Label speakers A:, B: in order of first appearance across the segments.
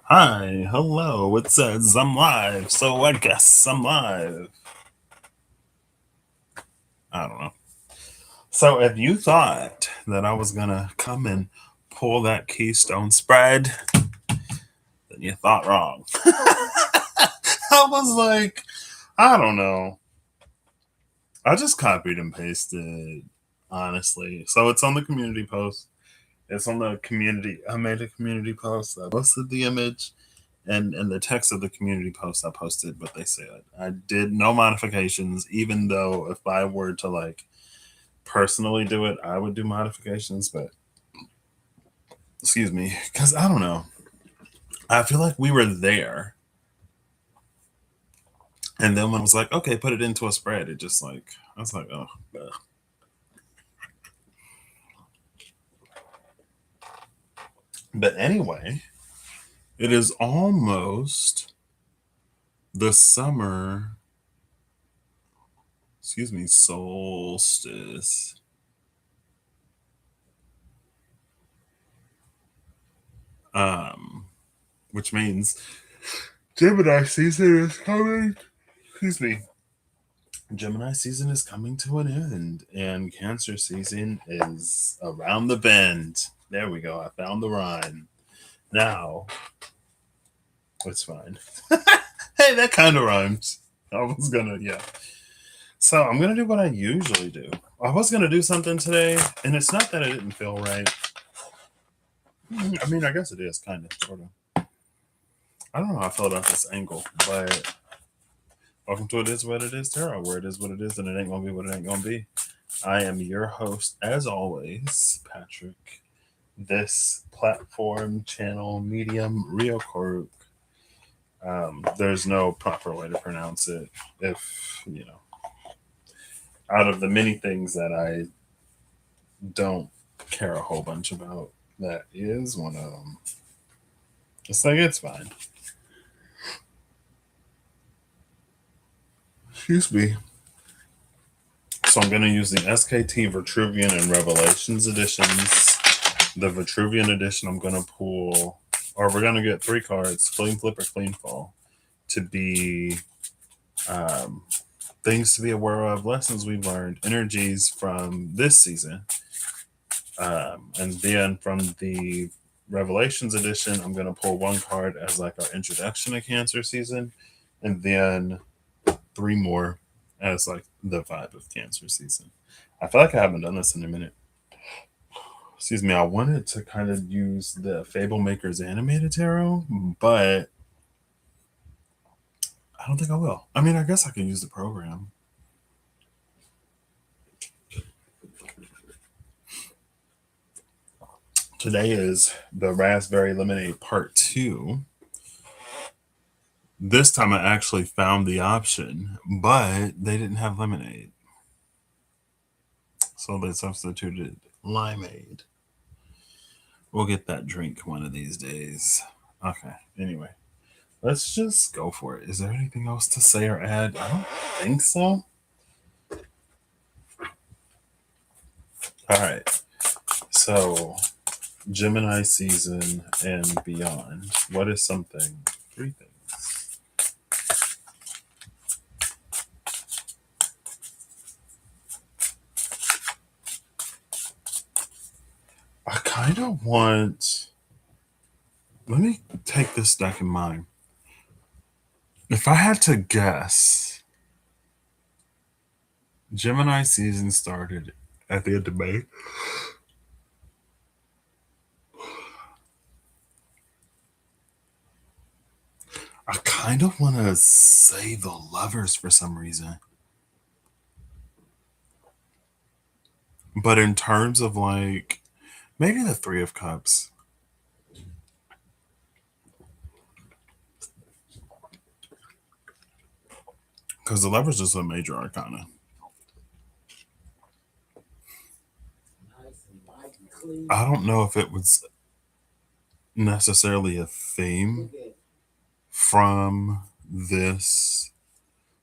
A: Hi, hello. It says I'm live, so I guess I'm live. I don't know. So, if you thought that I was gonna come and pull that Keystone spread, then you thought wrong. I was like, I don't know. I just copied and pasted, honestly. So, it's on the community post. It's on the community. I made a community post. I posted the image and in the text of the community post I posted what they said. I did no modifications, even though if I were to like personally do it, I would do modifications. But excuse me, because I don't know. I feel like we were there, and then when I was like, okay, put it into a spread, it just like I was like, oh. Ugh. But anyway, it is almost the summer. Excuse me, solstice. Um, which means Gemini season is coming. Excuse me. Gemini season is coming to an end, and Cancer season is around the bend. There we go. I found the rhyme. Now, it's fine. Hey, that kind of rhymes. I was gonna, yeah. So I'm gonna do what I usually do. I was gonna do something today, and it's not that I didn't feel right. I mean, I guess it is kind of, sort of. I don't know how I feel about this angle, but welcome to It Is What It Is Tarot, where it is what it is, and it ain't gonna be what it ain't gonna be. I am your host, as always, Patrick. This platform, channel, medium, Rio Corp. There's no proper way to pronounce it. If, out of the many things that I don't care a whole bunch about, that is one of them. It's like, it's fine. Excuse me. So I'm going to use the SKT Vitruvian and Revelations editions. The Vitruvian edition, I'm going to pull, or we're going to get 3 cards, Clean Flip or Clean Fall, to be um, things to be aware of, lessons we've learned, energies from this season. And then from the Revelations edition, I'm going to pull 1 card as like our introduction to Cancer season, and then 3 more as like the vibe of Cancer season. I feel like I haven't done this in a minute. Excuse me. I wanted to kind of use the Fable Makers animated tarot, but I don't think I will. I mean, I guess I can use the program. Today is the Raspberry Lemonade Part 2. This time I actually found the option, but they didn't have lemonade. So they substituted limeade. We'll get that drink one of these days. Okay, anyway, let's just go for it. Is there anything else to say or add? I don't think so. All right. So, Gemini season and beyond. What is something? 3 things. I kind of want. Let me take this deck in mind. If I had to guess, Gemini season started at the end of May. I kind of want to say the lovers for some reason. But in terms of like, maybe the 3 of Cups. Because the lovers is a major arcana. I don't know if it was necessarily a theme from this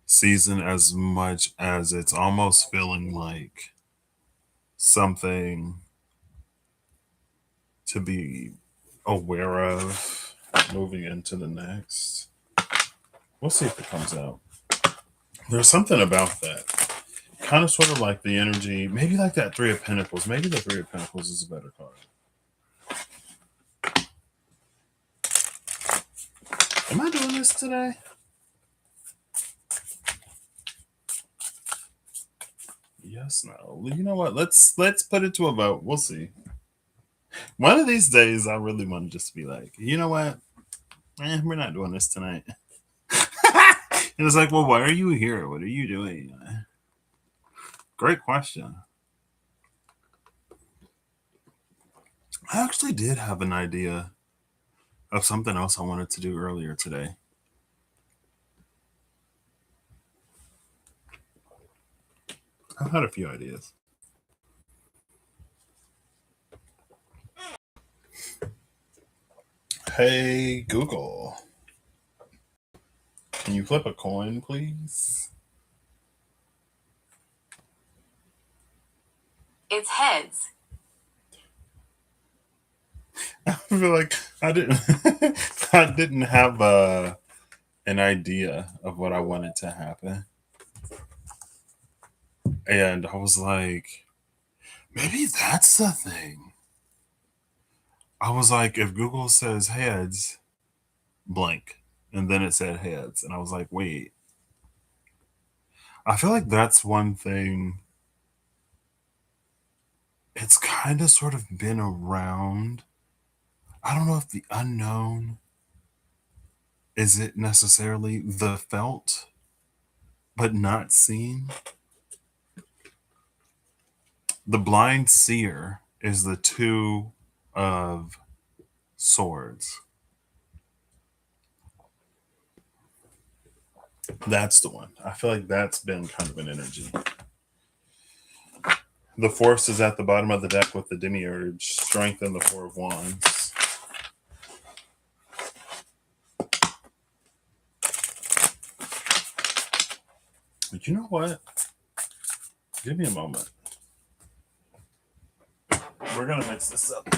A: season as much as it's almost feeling like something to be aware of. moving into the next. We'll see if it comes out. There's something about that. Kind of sort of like the energy, maybe like that Three of Pentacles. Maybe the Three of Pentacles is a better card. Am I doing this today? Yes, no. You know what? Let's put it to a vote. We'll see. One of these days, I really want to just be like, you know what? We're not doing this tonight. And it's like, well, why are you here? What are you doing? Great question. I actually did have an idea of something else I wanted to do earlier today. I've had a few ideas. Hey, Google. Can you flip a coin, please?
B: It's heads.
A: I feel like I didn't I didn't have an idea of what I wanted to happen. And I was like, maybe that's the thing. I was like, if Google says heads, blank. And then it said heads. And I was like, wait. I feel like that's one thing. It's kind of sort of been around. I don't know if the unknown is it necessarily the felt but not seen. The blind seer is the Two of Swords. That's the one. I feel like that's been kind of an energy. The Force is at the bottom of the deck with the Demiurge. Strength and the Four of Wands. But you know what? Give me a moment. We're going to mix this up.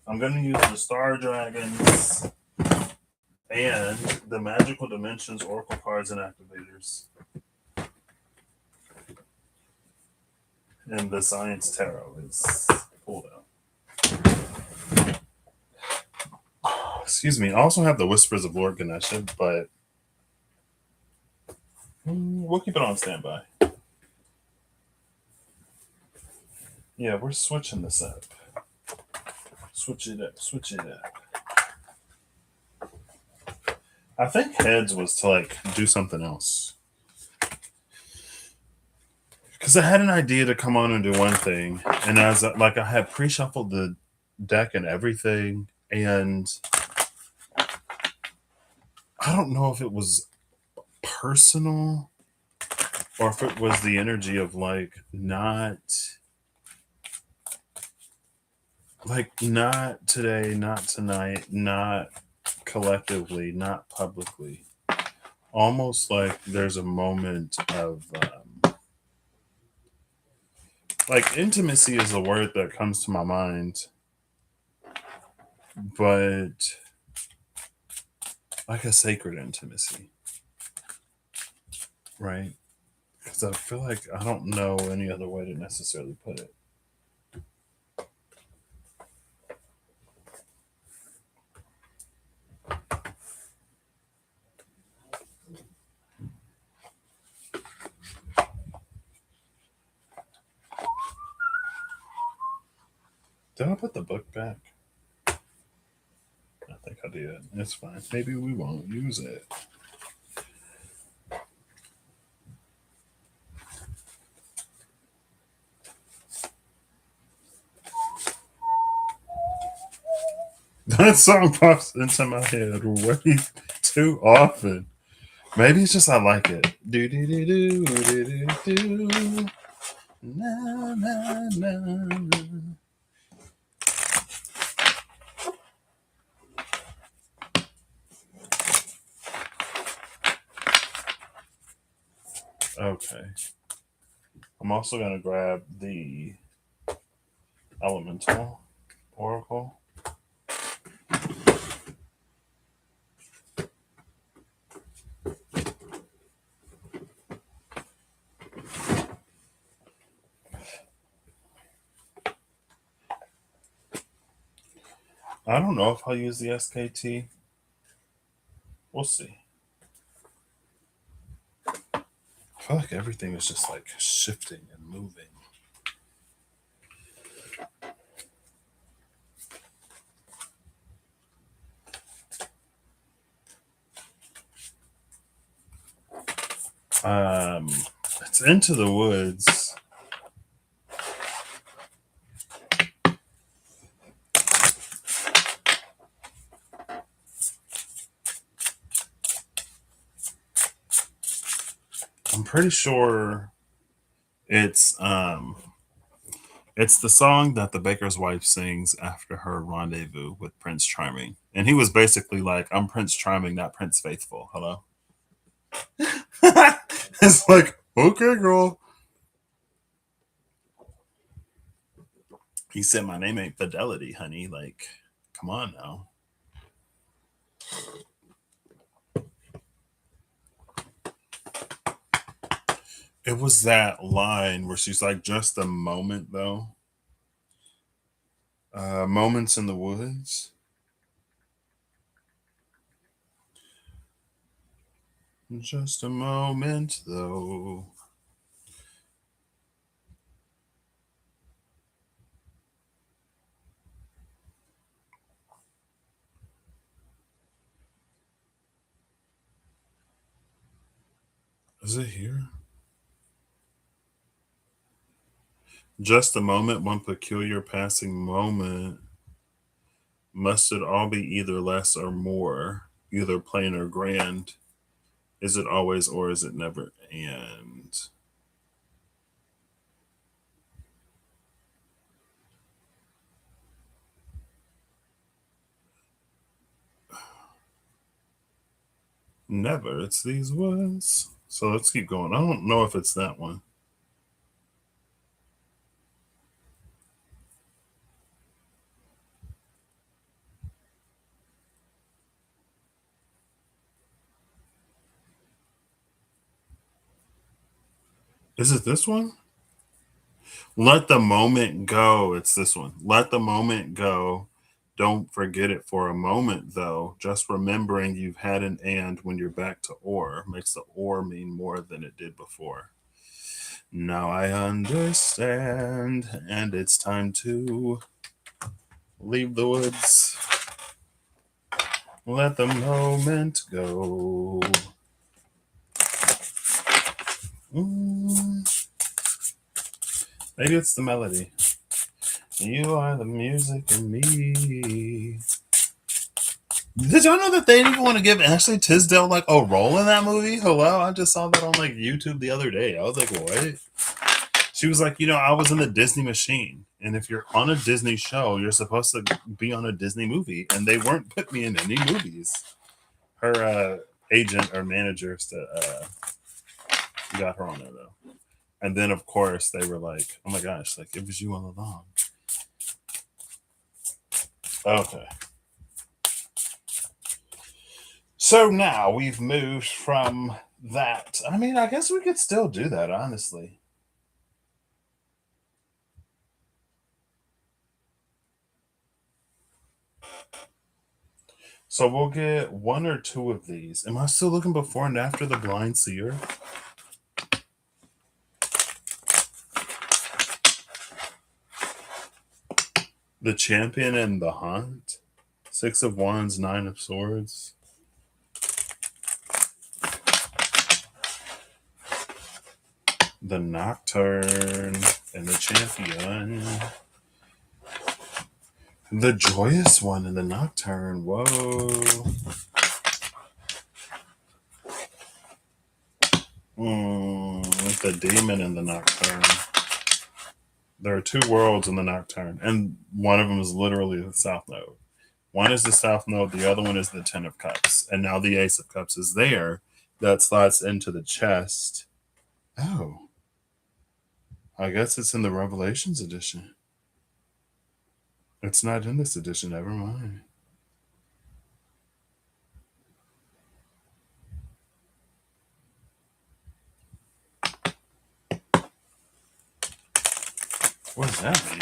A: I'm going to use the Star Dragons and the Magical Dimensions Oracle cards and activators. And the Science Tarot is pulled out. Excuse me. I also have the Whispers of Lord Ganesha, but we'll keep it on standby. Yeah, we're switching this up. Switch it up. Switch it up. I think heads was to like do something else. Because I had an idea to come on and do one thing, and as like I had pre-shuffled the deck and everything, and I don't know if it was personal or if it was the energy of like not today, not tonight, not collectively, not publicly. Almost like there's a moment of like intimacy is a word that comes to my mind, but like a sacred intimacy, right? Because I feel like I don't know any other way to necessarily put it. Did I put the book back? I think I did. It's fine. Maybe we won't use it. That song pops into my head way too often. Maybe it's just I like it. Do do do do do do do. Na na na na. Okay. I'm also gonna grab the Elemental Oracle. I don't know if I'll use the SKT. We'll see. I feel like everything is just like shifting and moving. Um, it's Into the Woods. I'm pretty sure it's it's the song that the baker's wife sings after her rendezvous with Prince Charming. And he was basically like, I'm Prince Charming, not Prince Faithful. Hello? It's like, okay, girl. He said, my name ain't Fidelity, honey. Like, come on now. It was that line where she's like, just a moment, though. Moments in the Woods. Just a moment, though. Is it here? Just a moment, one peculiar passing moment. Must it all be either less or more, either plain or grand? Is it always or is it never? And never. It's these words. So let's keep going. I don't know if it's that one. Is it this one? Let the moment go. It's this one. Let the moment go. Don't forget it for a moment, though. Just remembering you've had an and when you're back to or makes the or mean more than it did before. Now I understand, and it's time to leave the woods. Let the moment go. Mm, maybe it's the melody. You are the music in me. Did y'all know that they didn't even want to give Ashley Tisdale like a role in that movie? Hello, I just saw that on like YouTube the other day. I was like, what? She was like, I was in the Disney machine, and if you're on a Disney show, you're supposed to be on a Disney movie, and they weren't put me in any movies. Her agent or manager got her on there though, and then of course they were like, oh my gosh, like it was you all along. Okay. So now we've moved from that. I mean, I guess we could still do that, honestly. So we'll get one or two of these. Am I still looking before and after the blind seer? The champion and the hunt? Six of wands, nine of swords. The nocturne and the champion. The joyous one and the nocturne. Whoa. The demon and the nocturne. There are two worlds in the nocturne, and one of them is literally the south node. One is the south node, the other one is the ten of cups, and now the ace of cups is there. That slots into the chest. Oh, I guess it's in the Revelations edition. It's not in this edition. Never mind. What does that mean?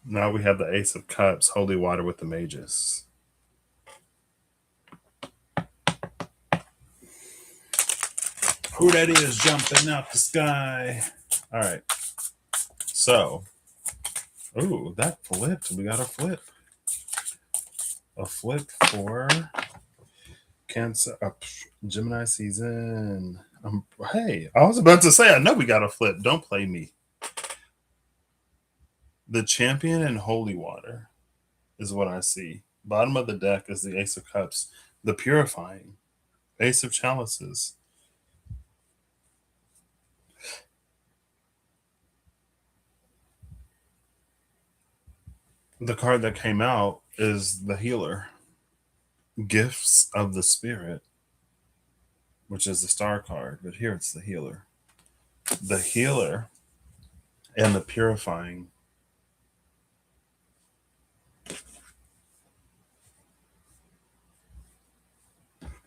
A: Now we have the Ace of Cups, Holy Water with the Mages. Who that is jumping out the sky? All right. So, ooh, that flipped. We got a flip. A flip for Cancer, Gemini season. Hey, I was about to say, I know we got a flip. Don't play me. The Champion and Holy Water is what I see. Bottom of the deck is the Ace of Cups, the Purifying, Ace of Chalices. The card that came out is the Healer, Gifts of the Spirit, which is the Star card, but here it's the Healer. The Healer and the Purifying.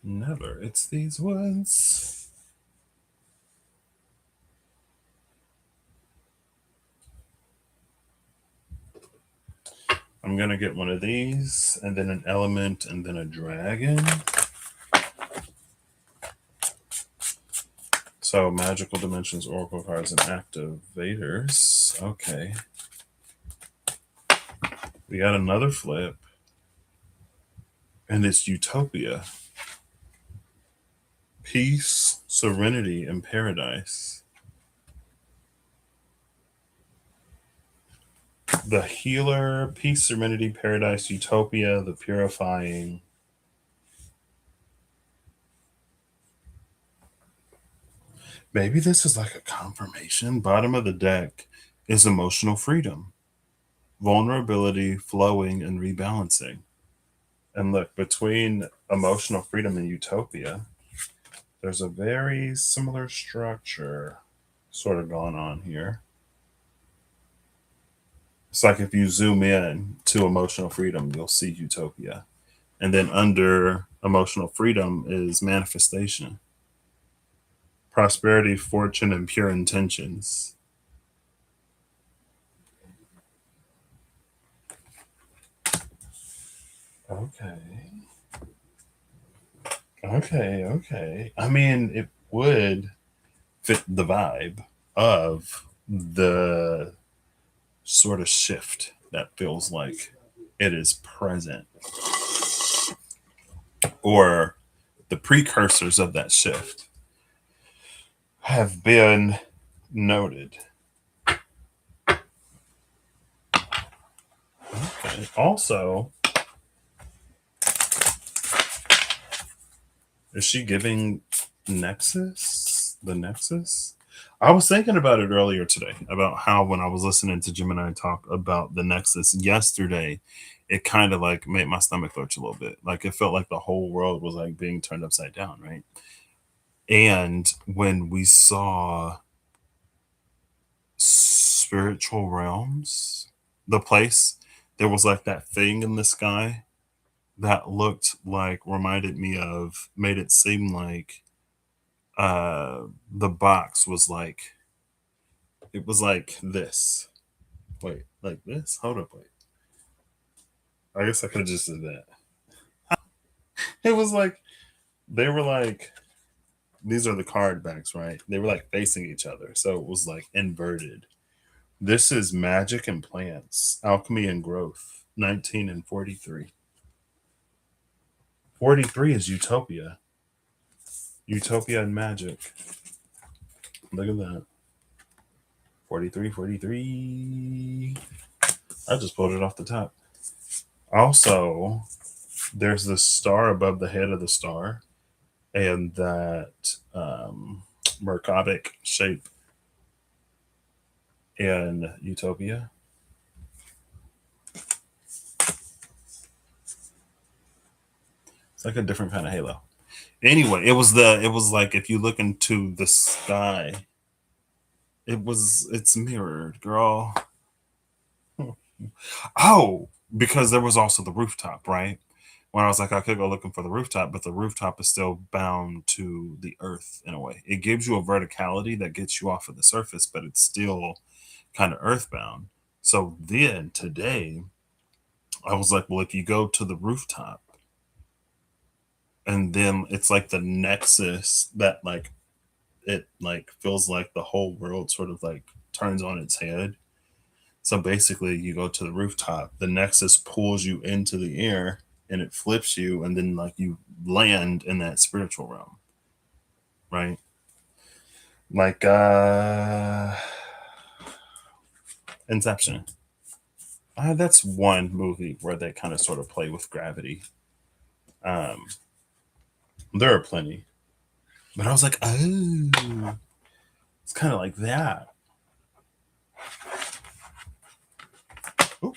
A: Never. It's these woods. I'm going to get one of these, and then an element, and then a dragon. So, magical dimensions, oracle cards, and activators. Okay. We got another flip, and it's Utopia. Peace, serenity, and paradise. The Healer, Peace, Serenity, Paradise, Utopia, the Purifying. Maybe this is like a confirmation. Bottom of the deck is emotional freedom, vulnerability, flowing, and rebalancing. And look, between emotional freedom and utopia, there's a very similar structure sort of going on here. It's like if you zoom in to emotional freedom, you'll see utopia. And then under emotional freedom is manifestation, prosperity, fortune, and pure intentions. Okay. Okay. I mean, it would fit the vibe of the sort of shift that feels like it is present, or the precursors of that shift have been noted. Okay. Also, is she giving Nexus? The Nexus? I was thinking about it earlier today about how when I was listening to Gemini talk about the Nexus yesterday, it kind of like made my stomach lurch a little bit. Like it felt like the whole world was like being turned upside down, right? And when we saw spiritual realms, the place, there was like that thing in the sky that looked like, reminded me of, made it seem like the box was like, it was like this. Wait, like this? Hold up, wait. I guess I could have just did that. It was like, they were like, these are the card backs, right? They were like facing each other. So it was like inverted. This is Magic and Plants, Alchemy and Growth, 19 and 43. 43 is Utopia. Utopia and Magic. Look at that. 43, 43. I just pulled it off the top. Also, there's the star above the head of the star, and that Merkabah shape in Utopia. It's like a different kind of halo. Anyway, it was like if you look into the sky, it's mirrored, girl. Oh, because there was also the rooftop, right? When I was like, I could go looking for the rooftop, but the rooftop is still bound to the earth in a way. It gives you a verticality that gets you off of the surface, but it's still kind of earthbound. So then today, I was like, well, if you go to the rooftop, and then it's like the nexus that like it like feels like the whole world sort of like turns on its head. So basically, you go to the rooftop, the nexus pulls you into the air and it flips you, and then like you land in that spiritual realm, right? Like Inception. That's one movie where they kind of sort of play with gravity. Um, there are plenty, but I was like, oh, it's kind of like that. Ooh.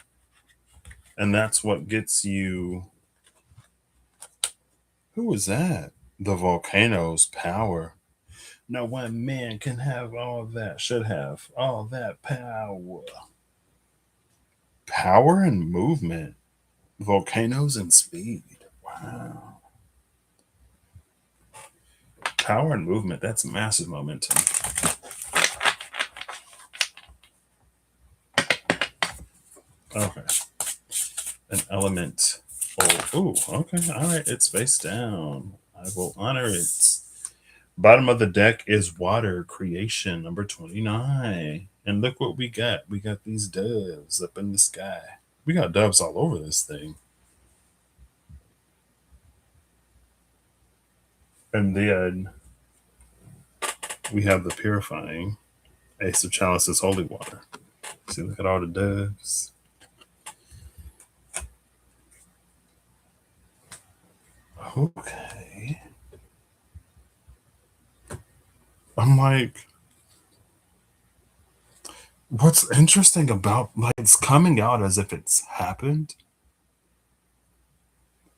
A: And that's what gets you. Who was that? The volcano's power. No one man can have all that, should have all that power. Power and movement, volcanoes and speed. Wow. Power and movement, that's massive momentum. Okay. An element. Oh, ooh, okay. All right. It's face down. I will honor it. Bottom of the deck is water creation number 29. And look what we got. We got these doves up in the sky. We got doves all over this thing. And then we have the purifying. Ace of chalices, holy water. See, look at all the doves. Okay. I'm like, what's interesting about like it's coming out as if it's happened,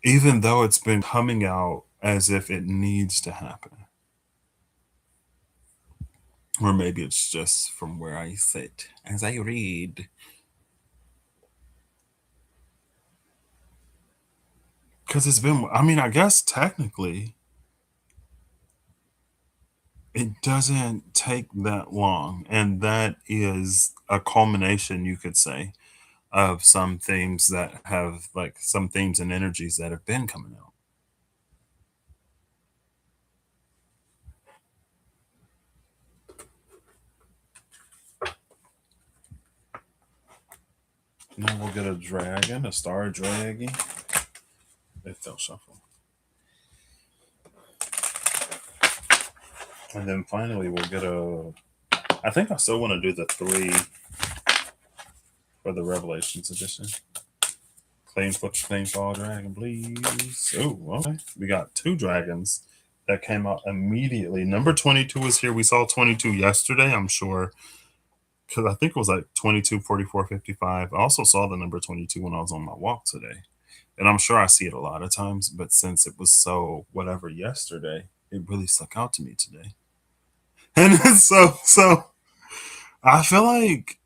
A: even though it's been coming out as if it needs to happen. Or maybe it's just from where I sit as I read. Because it's been, I mean, I guess technically it doesn't take that long. And that is a culmination, you could say, of some themes that have, like, some themes and energies that have been coming out. Now we'll get a dragon, a star dragon. It fell shuffle. And then finally we'll get a. I think I still want to do the three for the Revelations edition. Clean fall dragon, please. Oh, okay. We got two dragons that came out immediately. Number 22 is here. We saw 22 yesterday, I'm sure, because I think it was like 22, 44, 55. I also saw the number 22 when I was on my walk today. And I'm sure I see it a lot of times, but since it was so whatever yesterday, it really stuck out to me today. And so I feel like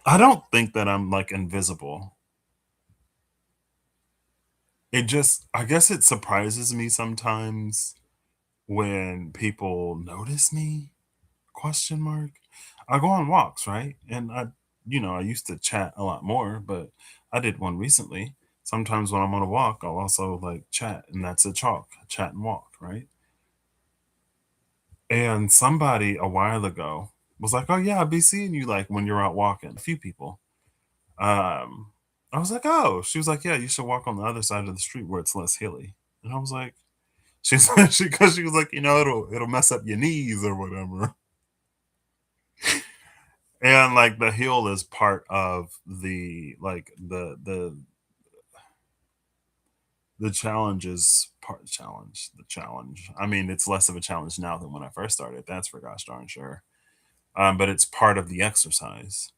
A: I don't think that I'm like invisible. It just I guess it surprises me sometimes when people notice me, question mark. I go on walks, right? And I used to chat a lot more, but I did one recently. Sometimes when I'm on a walk, I'll also like chat, and that's a chalk, chat and walk, right? And somebody a while ago was like, "Oh yeah, I'll be seeing you like when you're out walking." A few people. Um, I was like, "Oh," she was like, "Yeah, you should walk on the other side of the street where it's less hilly." And I was like, she's because she was like, it'll mess up your knees or whatever. And like the hill is part of the like the challenge is part challenge the challenge. I mean, it's less of a challenge now than when I first started. That's for gosh darn sure. But it's part of the exercise.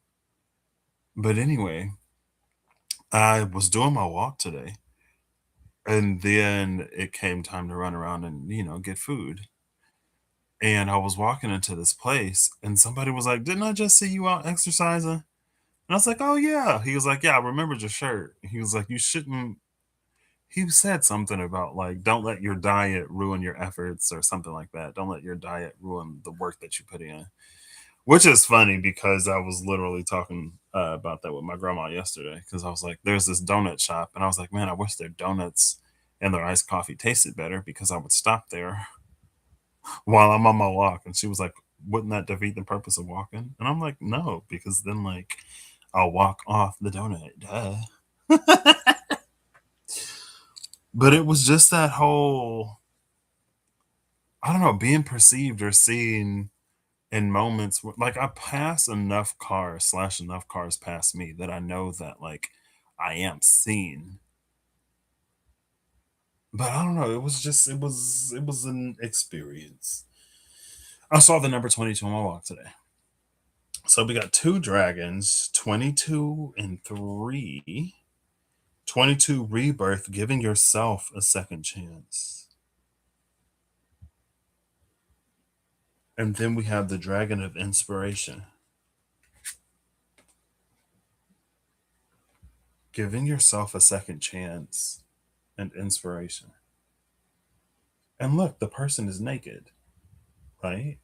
A: But anyway, I was doing my walk today, and then it came time to run around and get food. And I was walking into this place, and somebody was like, "Didn't I just see you out exercising?" And I was like, "Oh yeah." He was like, "Yeah, I remembered your shirt." He was like, "You shouldn't." He said something about like, "Don't let your diet ruin your efforts," or something like that. Don't let your diet ruin the work that you put in. Which is funny because I was literally talking about that with my grandma yesterday because I was like, there's this donut shop. And I was like, man, I wish their donuts and their iced coffee tasted better because I would stop there while I'm on my walk. And she was like, wouldn't that defeat the purpose of walking? And I'm like, no, because then like I'll walk off the donut. Duh. But it was just that whole, I don't know, being perceived or seen in moments like I pass enough cars slash enough cars past me that I know that like I am seen. But I don't know. It was just it was an experience. I saw the number 22 on my walk today. So we got two dragons, 22 and 3. 22 rebirth, giving yourself a second chance. And then we have the dragon of inspiration, giving yourself a second chance and inspiration. And look, the person is naked, right?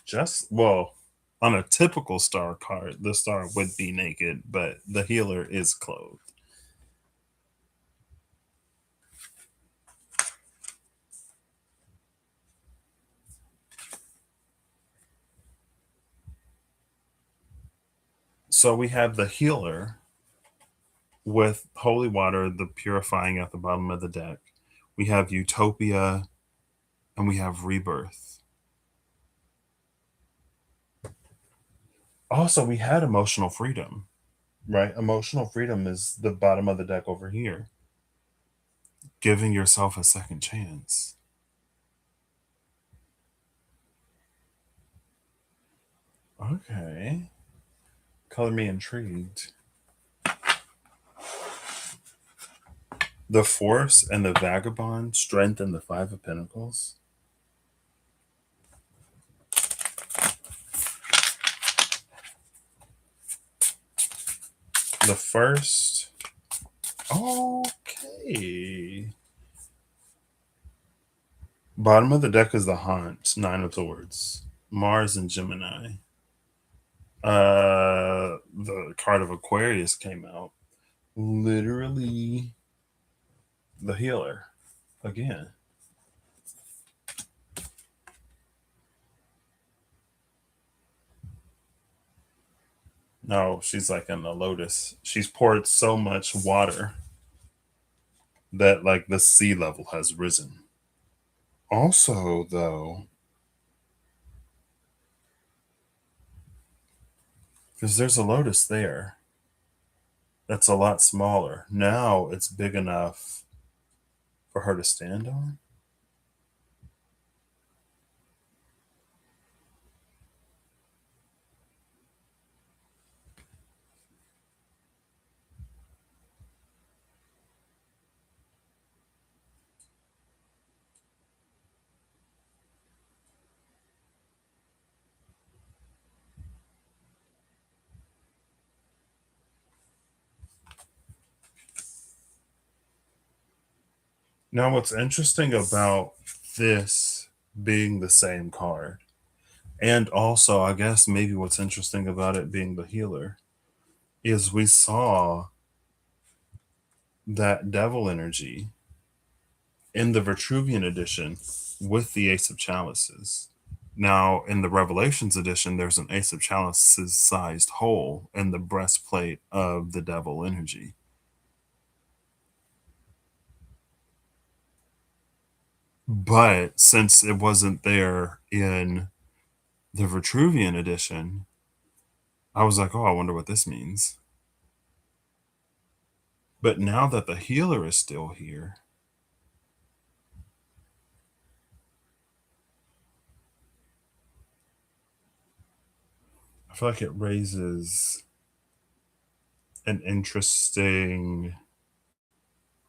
A: Just, well, on a typical star card, the star would be naked, but the healer is clothed. So we have the healer with holy water, the purifying at the bottom of the deck. We have utopia and we have rebirth. Also, we had emotional freedom, right? Emotional freedom is the bottom of the deck over here, giving yourself a second chance. Okay. Color me intrigued. The Force and the Vagabond, Strength and the Five of Pentacles. The first. Okay. Bottom of the deck is the Haunt, Nine of Swords, Mars and Gemini. The card of Aquarius came out. Literally the healer again. No, she's like in the lotus. She's poured so much water that like the sea level has risen. Also, though, because there's a lotus there that's a lot smaller. Now it's big enough for her to stand on. Now, what's interesting about this being the same card, and also, I guess maybe what's interesting about it being the healer, is we saw that devil energy in the Vitruvian edition with the Ace of Chalices. Now, in the Revelations edition, there's an Ace of Chalices sized hole in the breastplate of the devil energy. But since it wasn't there in the Vitruvian edition, I was like, oh, I wonder what this means. But now that the healer is still here, I feel like it raises an interesting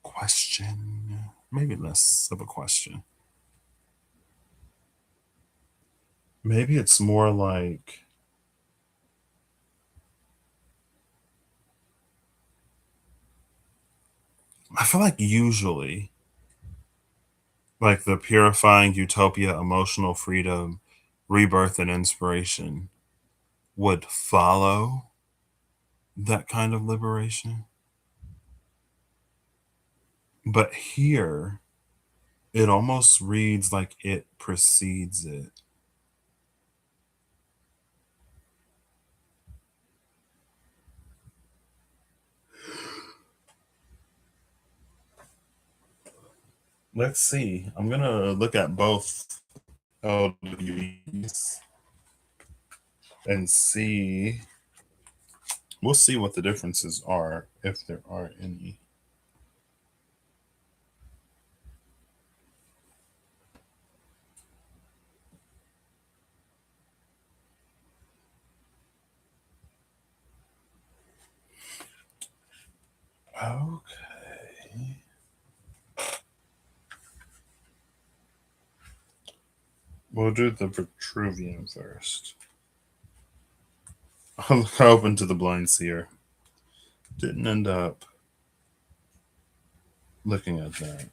A: question. Maybe less of a question. Maybe it's more like I feel like usually like the purifying utopia, emotional freedom, rebirth and inspiration. would follow that kind of liberation. But here, it almost reads like it precedes it. Let's see. I'm going to look at both LWEs and see. We'll see what the differences are, if there are any. Okay. We'll do the Vitruvian first. I'll open to the blind seer. Didn't end up looking at that.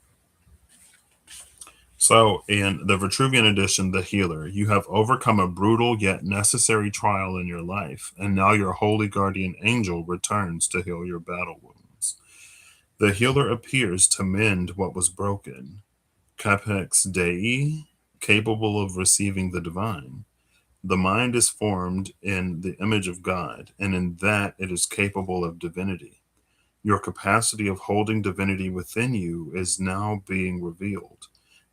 A: So, in the Vitruvian edition, The Healer, you have overcome a brutal yet necessary trial in your life, and now your holy guardian angel returns to heal your battle wounds. The healer appears to mend what was broken. Capex Dei, capable of receiving the divine. The mind is formed in the image of God, and in that it is capable of divinity. Your capacity of holding divinity within you is now being revealed.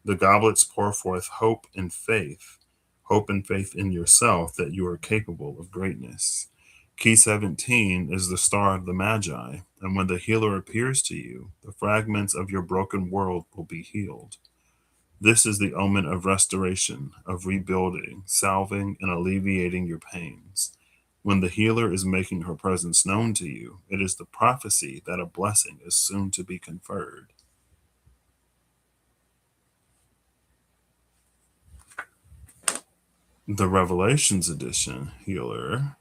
A: The goblets pour forth hope and faith in yourself that you are capable of greatness. Key 17 is the star of the Magi, and when the healer appears to you, the fragments of your broken world will be healed. This is the omen of restoration, of rebuilding, salving, and alleviating your pains. When the healer is making her presence known to you, it is the prophecy that a blessing is soon to be conferred. The Revelations edition healer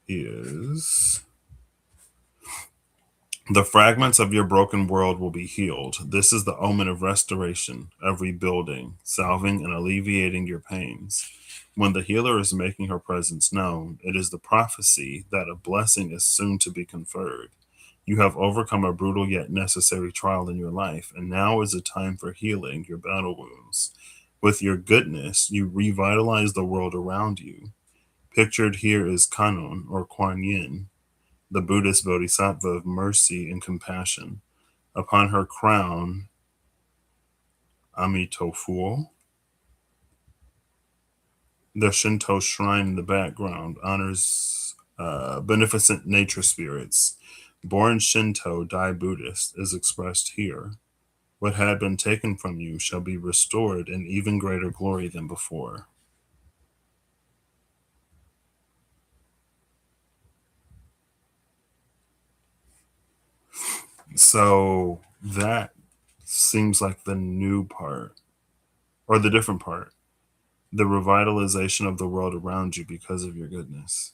A: is: the fragments of your broken world will be healed. This is the omen of restoration, of rebuilding, salving, and alleviating your pains. When the healer is making her presence known, it is the prophecy that a blessing is soon to be conferred. You have overcome a brutal yet necessary trial in your life, and now is a time for healing your battle wounds. With your goodness, you revitalize the world around you. Pictured here is Kannon, or Kuan Yin, the Buddhist bodhisattva of mercy and compassion. Upon her crown, Amitofuo. The Shinto shrine in the background honors beneficent nature spirits. Born Shinto, die Buddhist, is expressed here. What had been taken from you shall be restored in even greater glory than before. So that seems like the new part, or the different part. The revitalization of the world around you because of your goodness.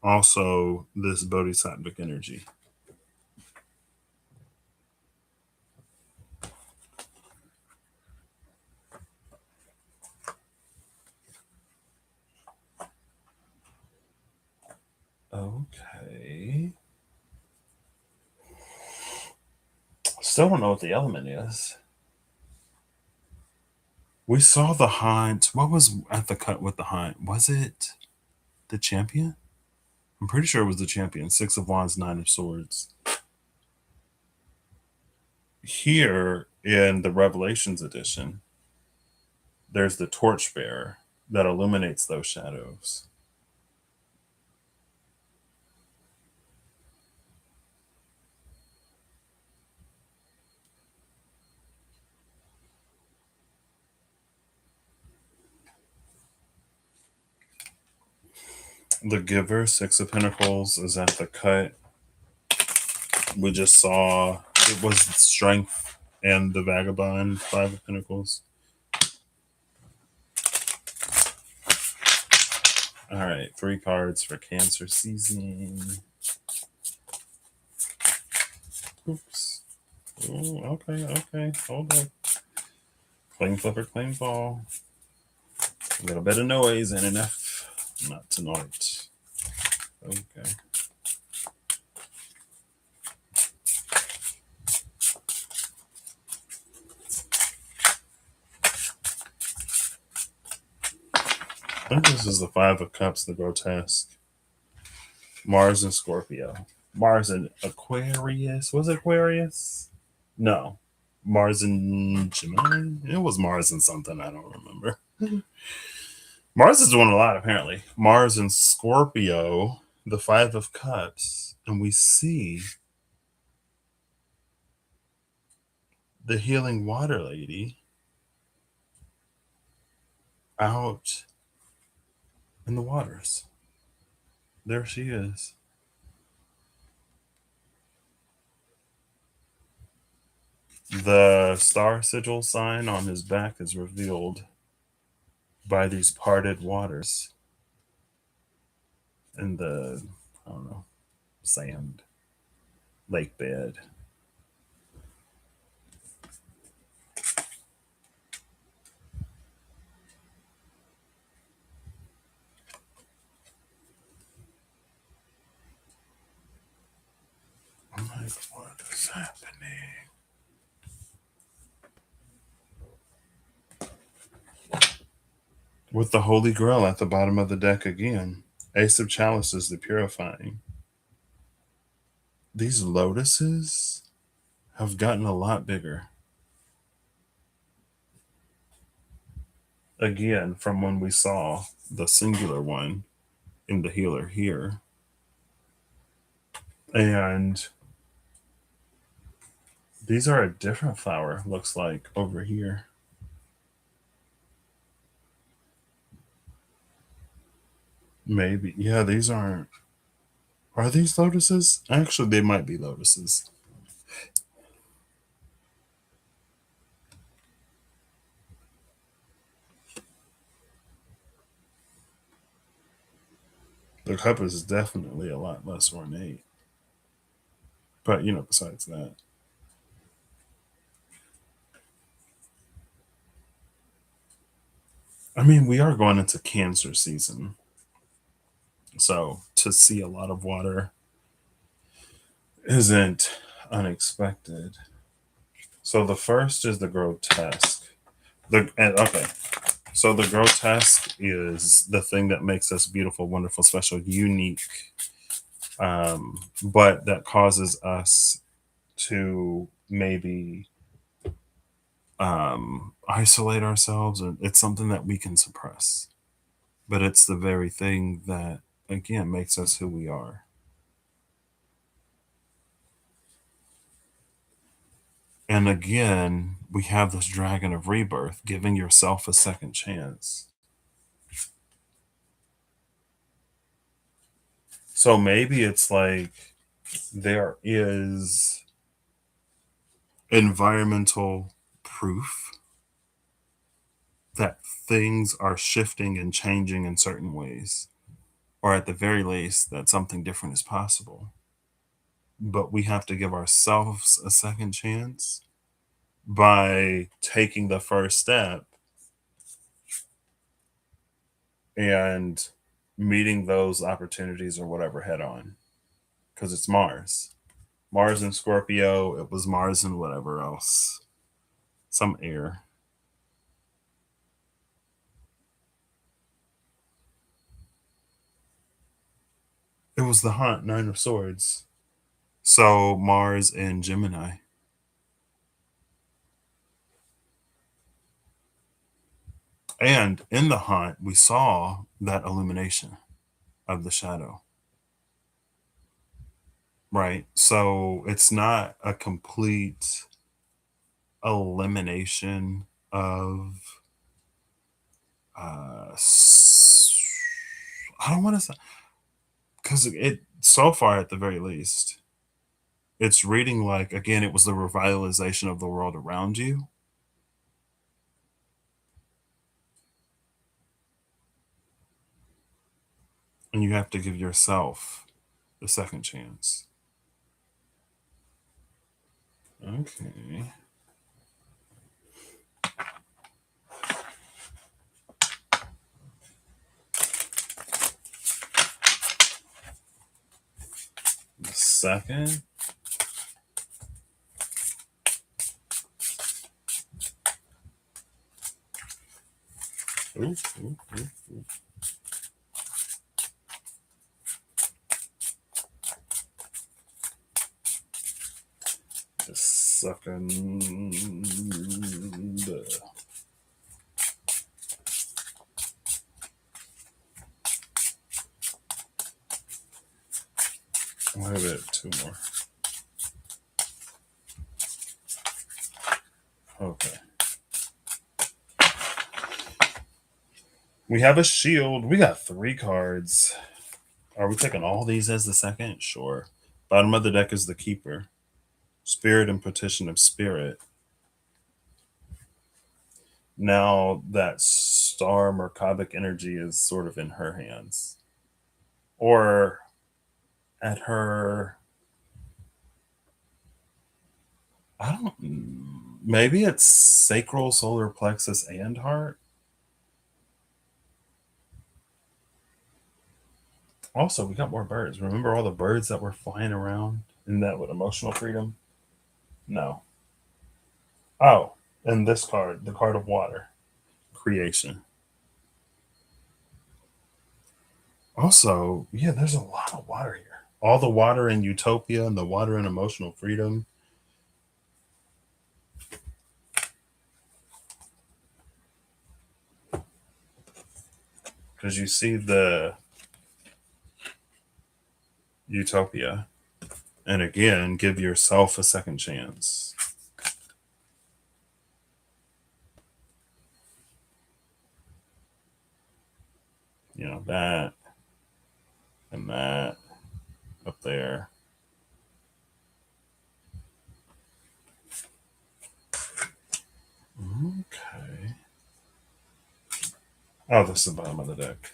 A: Also, this bodhisattvic energy. Okay. Still don't know what the element is. We saw the hunt. What was at the cut with the hunt? Was it the champion? I'm pretty sure it was the champion. 6 of Wands, 9 of Swords. Here in the Revelations edition, there's the torchbearer that illuminates those shadows. The giver, 6 of Pentacles, is at the cut. We just saw it was strength and the vagabond, 5 of Pentacles. All right, 3 cards for Cancer season. Oops. Ooh, okay. Hold up. Claim flipper, claim fall. A little bit of noise and enough not to note. Okay. I think this is the Five of Cups, the grotesque. Mars and Scorpio. Mars and Aquarius. Was it Aquarius? No. Mars and Gemini? It was Mars and something. I don't remember. Mars is doing a lot, apparently. Mars and Scorpio, the Five of Cups. And we see the healing water lady out in the waters. There she is. The star sigil sign on his back is revealed by these parted waters in the, I don't know, sand, lake bed. I'm like, what is happening? With the Holy Grail at the bottom of the deck again. Ace of Chalices, the purifying. These lotuses have gotten a lot bigger. Again, from when we saw the singular one in the healer here. And these are a different flower, looks like, over here. Maybe. Yeah, these aren't. Are these lotuses? Actually, they might be lotuses. The cup is definitely a lot less ornate. But, besides that. I mean, we are going into Cancer season. So to see a lot of water isn't unexpected. So the first is the grotesque. Okay. So the grotesque is the thing that makes us beautiful, wonderful, special, unique, but that causes us to maybe isolate ourselves. And it's something that we can suppress, but it's the very thing that, again, makes us who we are. And again, we have this dragon of rebirth, giving yourself a second chance. So maybe it's like there is environmental proof that things are shifting and changing in certain ways, or at the very least, that something different is possible. But we have to give ourselves a second chance by taking the first step and meeting those opportunities or whatever head on. Because it's Mars. Mars and Scorpio, it was Mars and whatever else. Some air. It was the Hunt, Nine of Swords. So Mars and Gemini. And in the Hunt, we saw that illumination of the shadow. Right. So it's not a complete elimination of I don't want to say, because it so far at the very least it's reading like, again, it was the revitalization of the world around you, and you have to give yourself the second chance. Okay. second. Ooh, ooh, ooh, ooh. Just second. Wait a minute, two more. Okay. We have a shield. We got 3 cards. Are we taking all these as the second? Sure. Bottom of the deck is the keeper. Spirit and petition of spirit. Now that star Merkabah energy is sort of in her hands. Or at her, I don't, maybe it's sacral, solar plexus, and heart. Also, we got more birds. Remember all the birds that were flying around in that with emotional freedom? No. Oh, and this card, the card of water, creation. Also, yeah, there's a lot of water here. All the water in utopia and the water in emotional freedom. Because you see the utopia. And again, give yourself a second chance. You know, that and that up there. Okay. Oh, this is the bottom of the deck.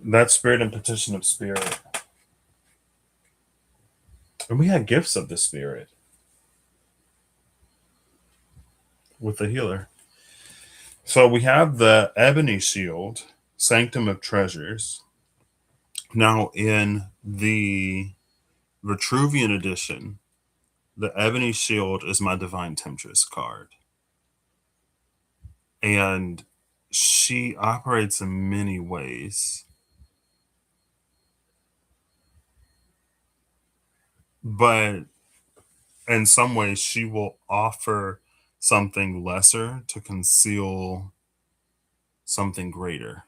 A: That spirit and petition of spirit. And we had gifts of the spirit with the healer. So we have the ebony shield, sanctum of treasures. Now in the Vitruvian edition, the ebony shield is my divine temptress card. And she operates in many ways. But in some ways, she will offer something lesser to conceal something greater.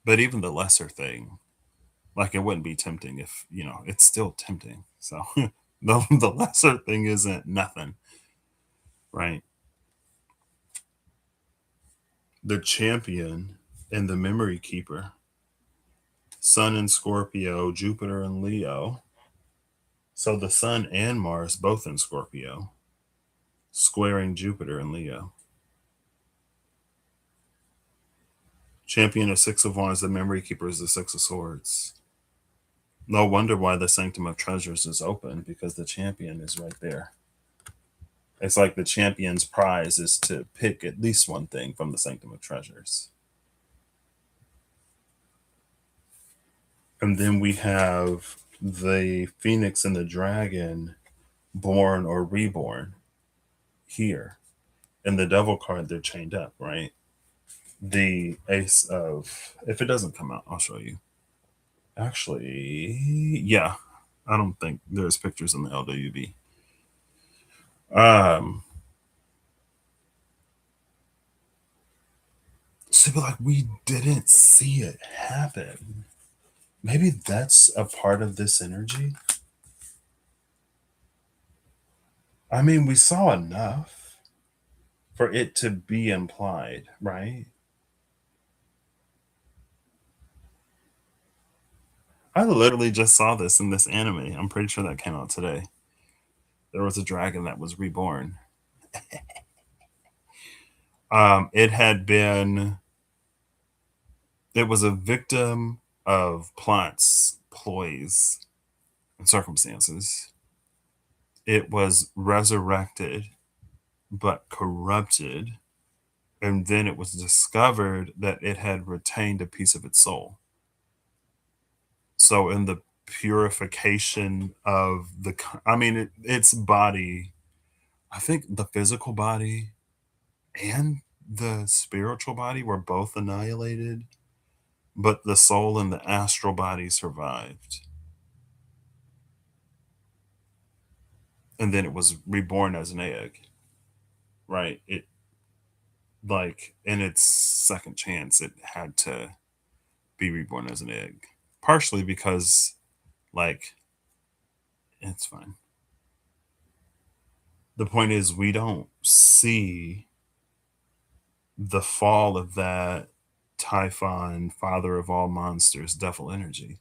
A: But even the lesser thing, like it wouldn't be tempting if, it's still tempting. So the lesser thing isn't nothing, right? The champion and the memory keeper, Sun in Scorpio, Jupiter in Leo. So the Sun and Mars both in Scorpio, squaring Jupiter in Leo. Champion of Six of Wands, the memory keeper is the Six of Swords. No wonder why the Sanctum of Treasures is open, because the champion is right there. It's like the champion's prize is to pick at least one thing from the Sanctum of Treasures. And then we have the Phoenix and the Dragon, born or reborn, here. And the Devil card, they're chained up, right? The Ace of, if it doesn't come out, I'll show you. Actually, yeah, I don't think there's pictures in the LWB. So, but like, we didn't see it happen. Maybe that's a part of this energy. I mean, we saw enough for it to be implied, right? I literally just saw this in this anime. I'm pretty sure that came out today. There was a dragon that was reborn. It had been, it was a victim of plots, ploys, and circumstances. It was resurrected, but corrupted. And then it was discovered that it had retained a piece of its soul. So in the purification of I mean, its body, I think the physical body and the spiritual body were both annihilated, but the soul and the astral body survived. And then it was reborn as an egg, right? It, like, in its second chance, it had to be reborn as an egg. Partially because, like, it's fine. The point is, we don't see the fall of that Typhon, father of all monsters, devil energy,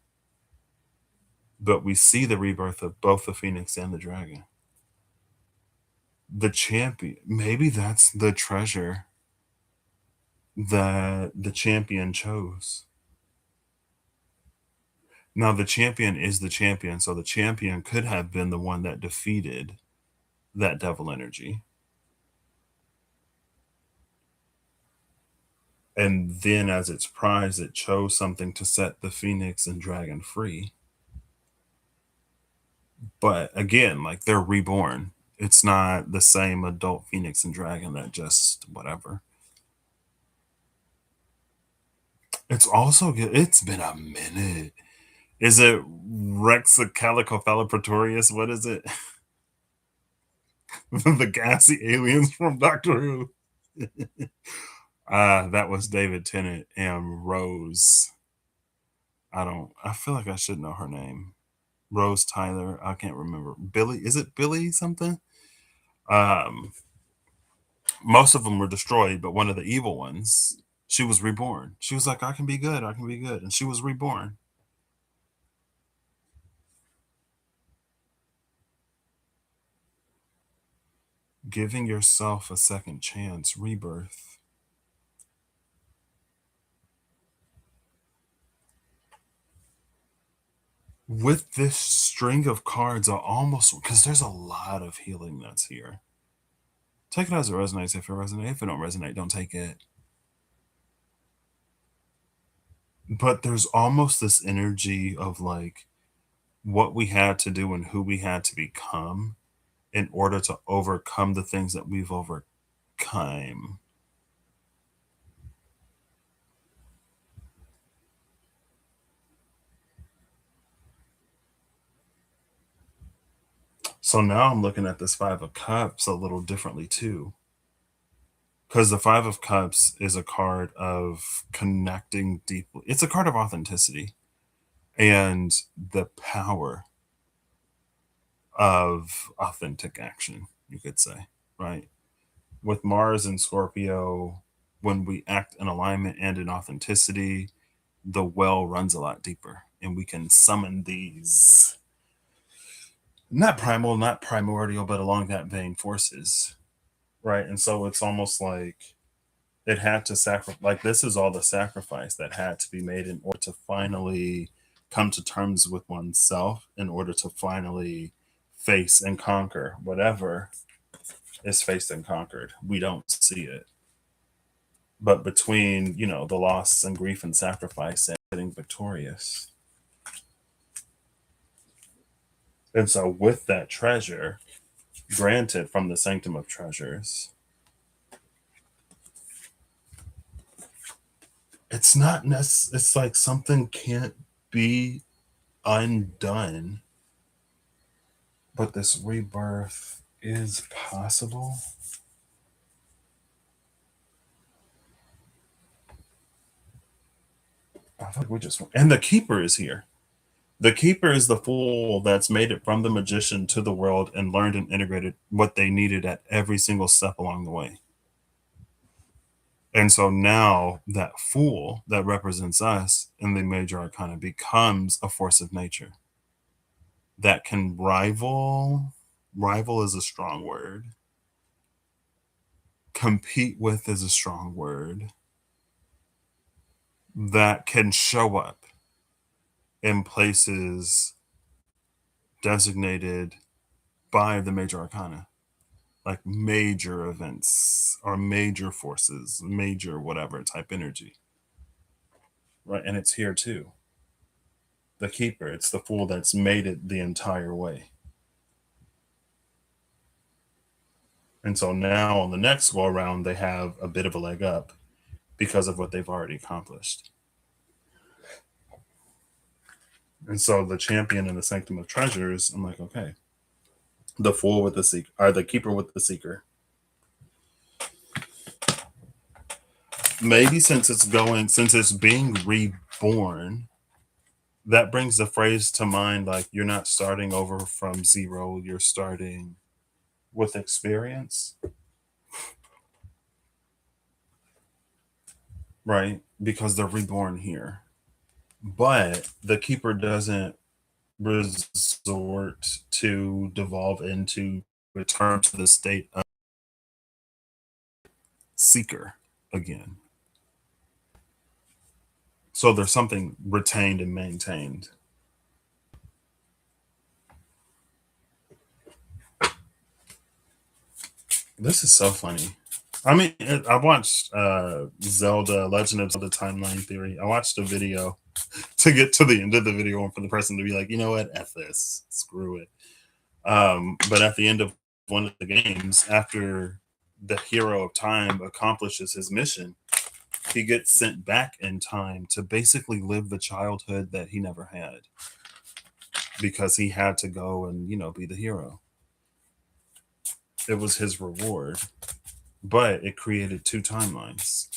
A: but we see the rebirth of both the phoenix and the dragon. The champion, maybe that's the treasure that the champion chose. Now, the champion is the champion, so the champion could have been the one that defeated that devil energy. And then, as its prize, it chose something to set the phoenix and dragon free. But again, like, they're reborn. It's not the same adult phoenix and dragon that just whatever. It's also good. It's been a minute. Is it Rexacalicophala What is it? The gassy aliens from Doctor Who. That was David Tennant and Rose. I feel like I should know her name. Rose Tyler. I can't remember. Billy. Is it Billy something? Um, most of them were destroyed, but one of the evil ones, she was reborn. She was like, I can be good. I can be good. And she was reborn. Giving yourself a second chance, rebirth. With this string of cards, I almost, because there's a lot of healing that's here. Take it as it resonates. If it resonates, if it don't resonate, don't take it. But there's almost this energy of like what we had to do and who we had to become in order to overcome the things that we've overcome. So now I'm looking at this Five of Cups a little differently too. Because the Five of Cups is a card of connecting deeply. It's a card of authenticity and the power of authentic action, you could say, right? With Mars and Scorpio, when we act in alignment and in authenticity, the well runs a lot deeper and we can summon these not primal, not primordial, but along that vein forces, right? And so it's almost like it had to sacrifice, like, this is all the sacrifice that had to be made in order to finally come to terms with oneself, in order to finally face and conquer whatever is faced and conquered. We don't see it. But between, the loss and grief and sacrifice and getting victorious. And so with that treasure granted from the sanctum of treasures, it's not it's like something can't be undone, but this rebirth is possible. I feel like we just, and the keeper is here. The keeper is the fool that's made it from the magician to the world and learned and integrated what they needed at every single step along the way. And so now that fool that represents us in the major arcana becomes a force of nature that can rival is a strong word, compete with is a strong word, that can show up in places designated by the major arcana, like major events or major forces, major whatever type energy, right? And it's here too. the keeper. It's the fool that's made it the entire way. And so now on the next go around, they have a bit of a leg up because of what they've already accomplished. And so the champion in the Sanctum of Treasures, I'm like, okay, the fool with the seeker, or the keeper with the seeker. Maybe since it's being reborn, that brings the phrase to mind like you're not starting over from zero, you're starting with experience, right? Because they're reborn here. But the keeper doesn't resort to devolve into return to the state of seeker again. So there's something retained and maintained. This is so funny. I mean, I watched Zelda Legend of Zelda Timeline Theory. I watched a video to get to the end of the video and for the person to be like, you know what, F this, screw it. But at the end of one of the games, after the hero of time accomplishes his mission, he gets sent back in time to basically live the childhood that he never had because he had to go and, be the hero. It was his reward, but it created two timelines.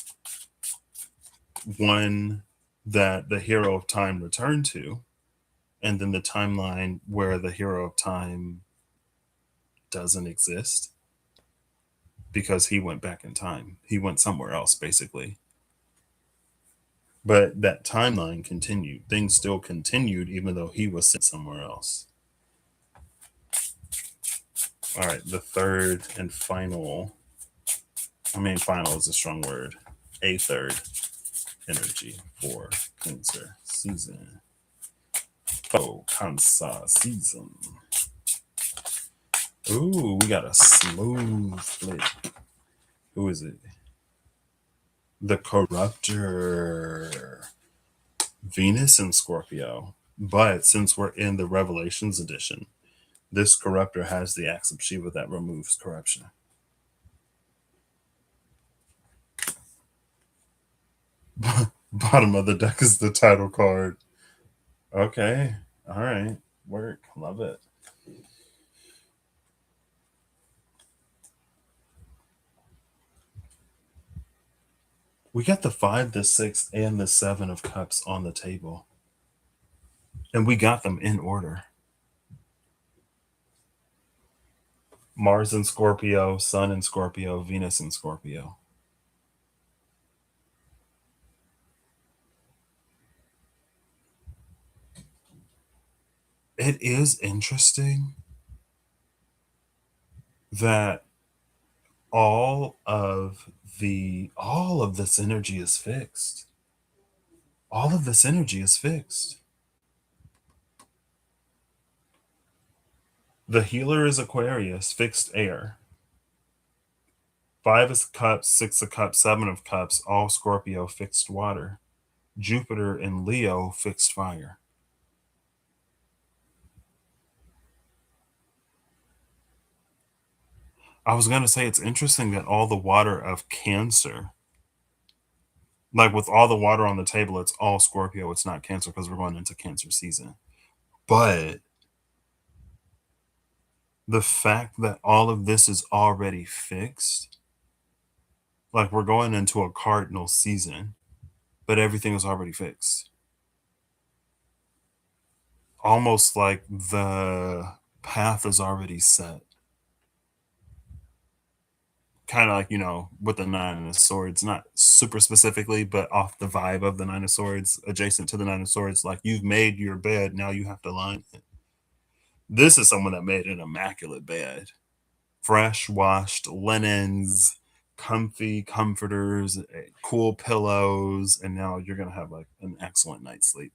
A: One that the hero of time returned to, and then the timeline where the hero of time doesn't exist because he went back in time. He went somewhere else, basically. But that timeline continued. Things still continued, even though he was sent somewhere else. All right, the third and final. Final is a strong word. A third energy for Cancer season. Oh, Cancer season. Ooh, we got a smooth flip. Who is it? The Corruptor. Venus and Scorpio. But since we're in the Revelations edition, this Corruptor has the axe of Shiva that removes corruption. Bottom of the deck is the title card. Okay. All right. Work. Love it. We got the 5, the 6, and the 7 of Cups on the table. And we got them in order. Mars in Scorpio, Sun in Scorpio, Venus in Scorpio. It is interesting that all of this energy is fixed. All of this energy is fixed. The healer is Aquarius, fixed air. 5 of Cups, 6 of Cups, 7 of Cups, all Scorpio, fixed water. Jupiter in Leo, fixed fire. I was going to say it's interesting that all the water of Cancer, like with all the water on the table, it's all Scorpio. It's not Cancer because we're going into Cancer season. But the fact that all of this is already fixed, like we're going into a cardinal season, but everything is already fixed. Almost like the path is already set. Kind of like, with the 9 of Swords, not super specifically, but off the vibe of the 9 of Swords, adjacent to the 9 of Swords, like you've made your bed, now you have to line it. This is someone that made an immaculate bed. Fresh washed linens, comfy comforters, cool pillows, and now you're going to have like an excellent night's sleep.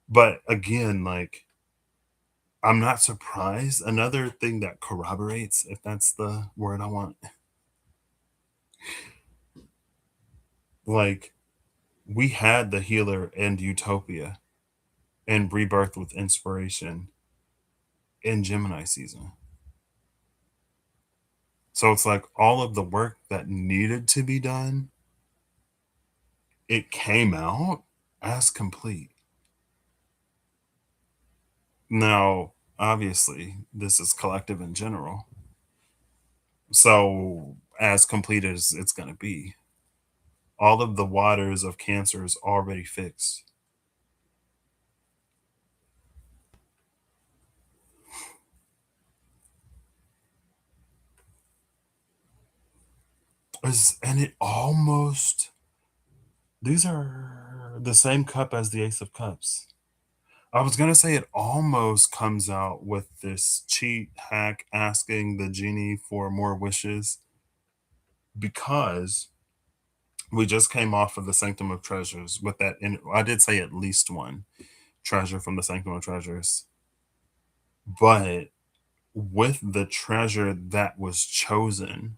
A: But again, like, I'm not surprised. Another thing that corroborates, if that's the word I want, like, we had the healer and Utopia. and rebirth with inspiration in Gemini season. So it's like all of the work that needed to be done, it came out as complete. Now, obviously, this is collective in general. So, as complete as it's going to be, all of the waters of Cancer is already fixed. And it almost, these are the same cup as the Ace of Cups. I was going to say it almost comes out with this cheat hack asking the genie for more wishes because we just came off of the Sanctum of Treasures with that. I did say at least one treasure from the Sanctum of Treasures, but with the treasure that was chosen,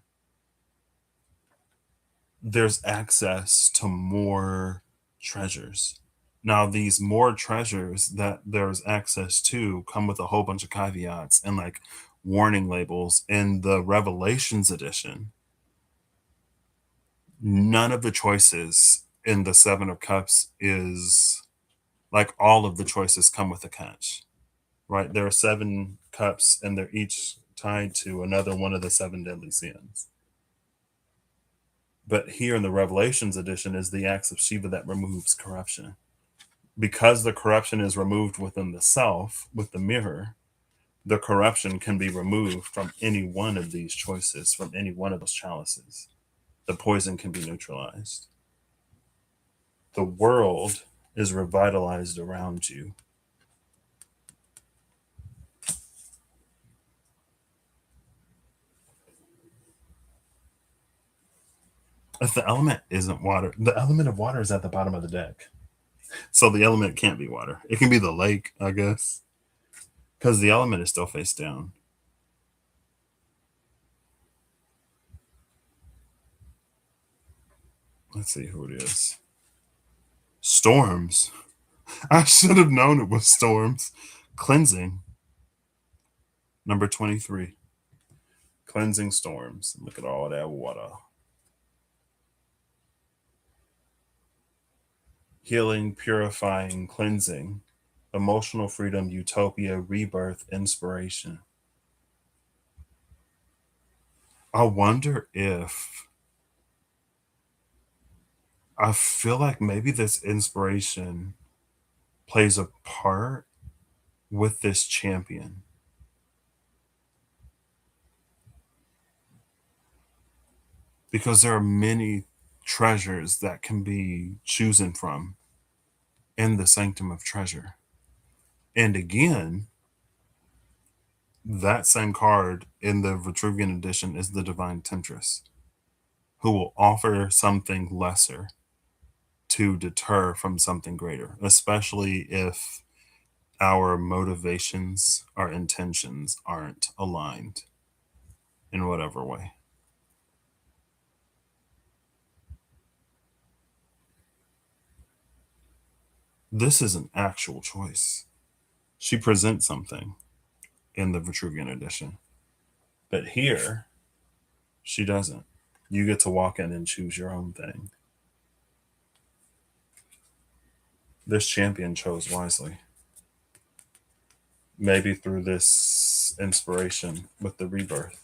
A: there's access to more treasures. Now, these more treasures that there's access to come with a whole bunch of caveats and like warning labels. In the Revelations edition, none of the choices in the Seven of Cups is like all of the choices come with a catch, right? There are seven cups and they're each tied to another one of the seven deadly sins. But here in the Revelations edition is the acts of Shiva that removes corruption. Because the corruption is removed within the self, with the mirror, the corruption can be removed from any one of these choices, from any one of those chalices. The poison can be neutralized. The world is revitalized around you. If the element isn't water, the element of water is at the bottom of the deck. So the element can't be water. It can be the lake, I guess, because the element is still face down. Let's see who it is. Storms. I should have known it was storms. Cleansing. Number 23. Cleansing storms. Look at all that water. Healing, purifying, cleansing. Emotional freedom, utopia, rebirth, inspiration. I wonder if I feel like maybe this inspiration plays a part with this champion. Because there are many treasures that can be chosen from in the Sanctum of Treasure. And again, that same card in the Vitruvian edition is the Divine Temptress, who will offer something lesser to deter from something greater, especially if our motivations, our intentions aren't aligned in whatever way. This is an actual choice. She presents something in the Vitruvian edition, but here she doesn't. You get to walk in and choose your own thing. This champion chose wisely. Maybe through this inspiration with the rebirth.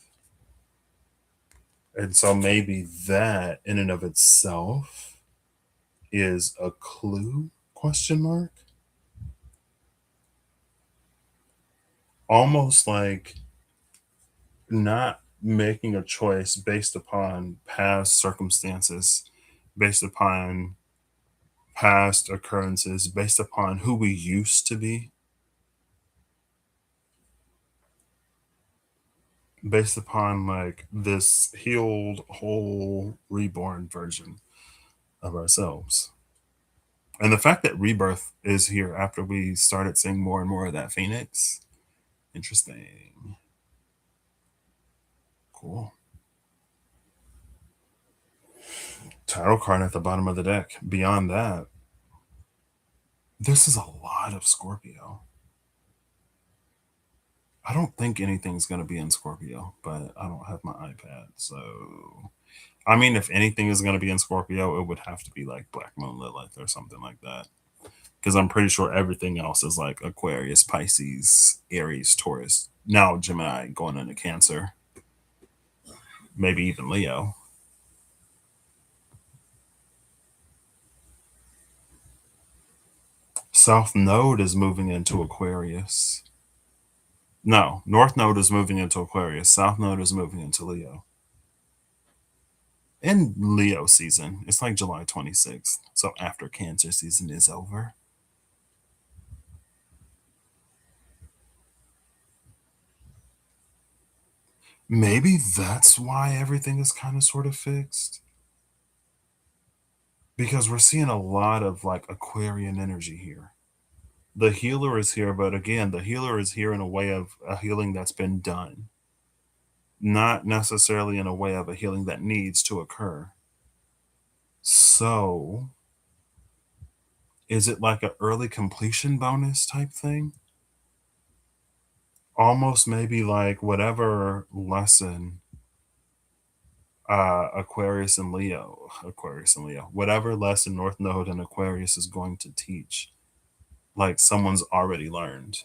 A: And so maybe that in and of itself is a clue, question mark. Almost like not making a choice based upon past circumstances, based upon past occurrences, based upon who we used to be, based upon like this healed, whole, reborn version of ourselves. And the fact that rebirth is here after we started seeing more and more of that phoenix, interesting. Cool. Tarot card at the bottom of the deck. Beyond that, This is a lot of Scorpio. I don't think anything's going to be in Scorpio, but I don't have my iPad. So, I mean, if anything is going to be in Scorpio, it would have to be like Black Moon Lilith or something like that. Because I'm pretty sure everything else is like Aquarius, Pisces, Aries, Taurus. Now, Gemini going into Cancer, maybe even Leo. South Node is moving into Aquarius. No, North Node is moving into Aquarius. South Node is moving into Leo. In Leo season, it's like July 26th. So after Cancer season is over. Maybe that's why everything is kind of sort of fixed. Because we're seeing a lot of like Aquarian energy here. The healer is here, but again, the healer is here in a way of a healing that's been done, not necessarily in a way of a healing that needs to occur. So, is it like an early completion bonus type thing? Almost maybe like whatever lesson Aquarius and Leo, whatever lesson North Node and Aquarius is going to teach, like someone's already learned.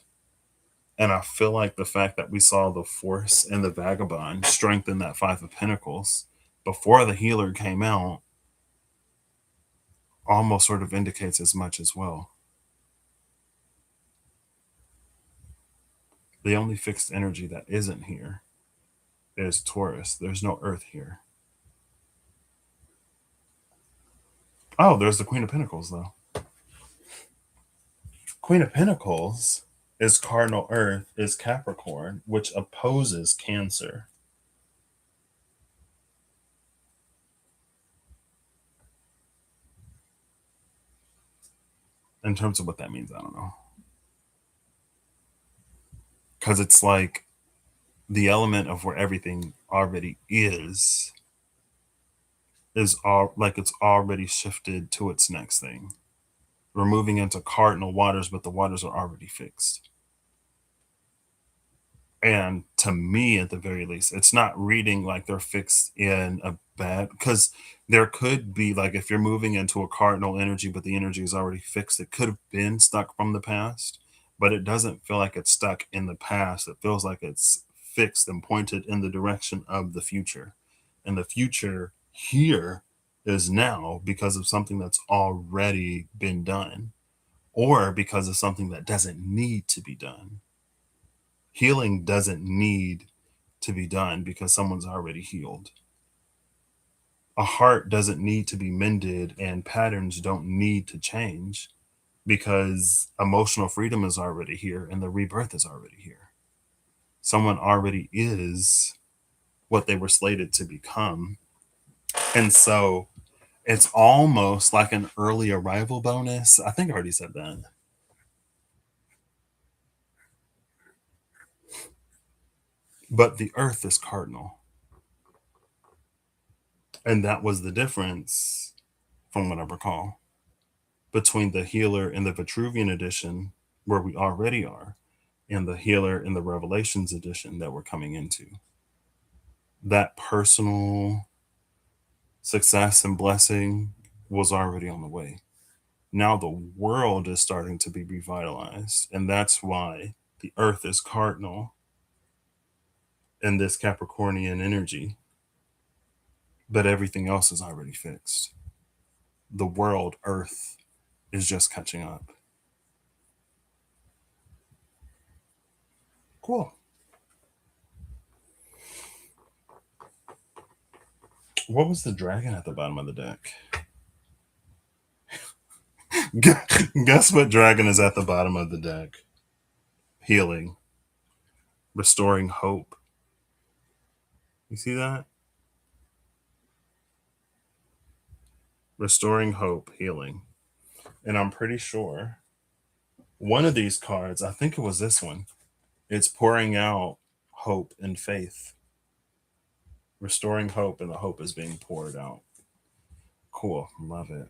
A: And I feel like the fact that we saw the Force and the Vagabond strengthen that Five of Pentacles before the Healer came out almost sort of indicates as much as well. The only fixed energy that isn't here is Taurus. There's no Earth here. Oh, there's the Queen of Pentacles, though. Queen of Pentacles is cardinal Earth, is Capricorn, which opposes Cancer. In terms of what that means, I don't know. Because it's like the element of where everything already is all like it's already shifted to its next thing. We're moving into cardinal waters, but the waters are already fixed. And to me, at the very least, it's not reading like they're fixed in a bad, because there could be like if you're moving into a cardinal energy, but the energy is already fixed, it could have been stuck from the past, but it doesn't feel like it's stuck in the past. It feels like it's fixed and pointed in the direction of the future. And the future here is now because of something that's already been done, or because of something that doesn't need to be done. Healing doesn't need to be done because someone's already healed. A heart doesn't need to be mended, and patterns don't need to change because emotional freedom is already here and the rebirth is already here. Someone already is what they were slated to become. And so it's almost like an early arrival bonus. I think I already said that. But the earth is cardinal. And that was the difference, from what I recall, between the healer in the Vitruvian edition, where we already are, and the healer in the Revelations edition that we're coming into. That personal success and blessing was already on the way. Now the world is starting to be revitalized, and that's why the earth is cardinal in this Capricornian energy, but everything else is already fixed. The world, earth, is just catching up. Cool. What was the dragon at the bottom of the deck? Guess what dragon is at the bottom of the deck? Healing, restoring hope. You see that? Restoring hope, healing. And I'm pretty sure one of these cards, I think it was this one, it's pouring out hope and faith, restoring hope, and the hope is being poured out. Cool. Love it.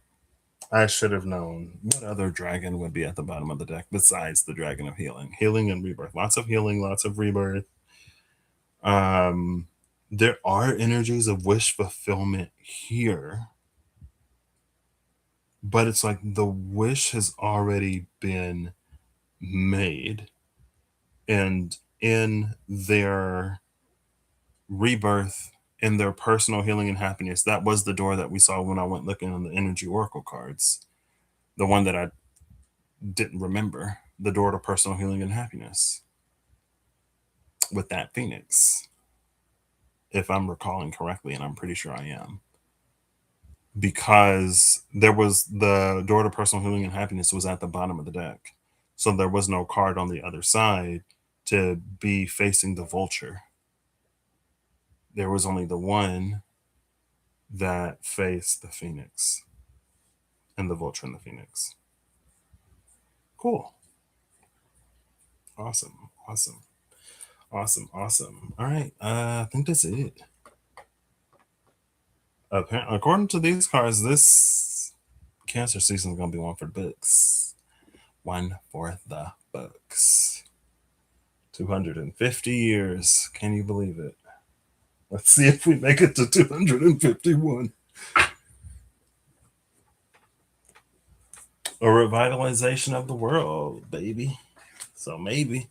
A: I should have known. What other dragon would be at the bottom of the deck besides the dragon of healing? Healing and rebirth. Lots of healing, lots of rebirth. Um, there are energies of wish fulfillment here, but it's like the wish has already been made. And in their rebirth, in their personal healing and happiness, that was the door that we saw when I went looking on the energy oracle cards. The one that I didn't remember, the door to personal healing and happiness with that phoenix, if I'm recalling correctly, and I'm pretty sure I am. Because there was the door to personal healing and happiness was at the bottom of the deck. So there was no card on the other side to be facing the vulture. There was only the one that faced the phoenix and the vulture and the phoenix. Cool. Awesome. Awesome. Awesome. Awesome. All right. I think that's it. According to these cards, this Cancer season is going to be one for the books. One for the books. 250 years. Can you believe it? Let's see if we make it to 251. A revitalization of the world, baby. So maybe.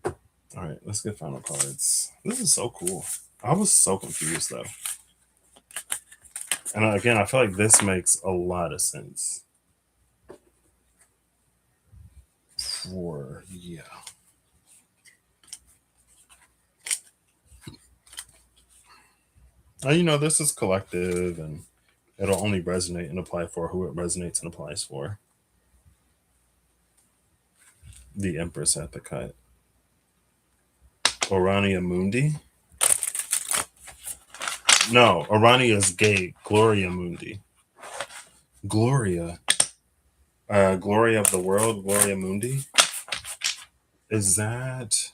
A: All right, let's get final cards. This is so cool. I was so confused though. And again, I feel like this makes a lot of sense. Yeah. You know, this is collective and it'll only resonate and apply for who it resonates and applies for. The Empress at the cut. Orania Mundi. No, Orania is gay. Gloria Mundi. Gloria. Gloria of the world. Gloria Mundi. Is that...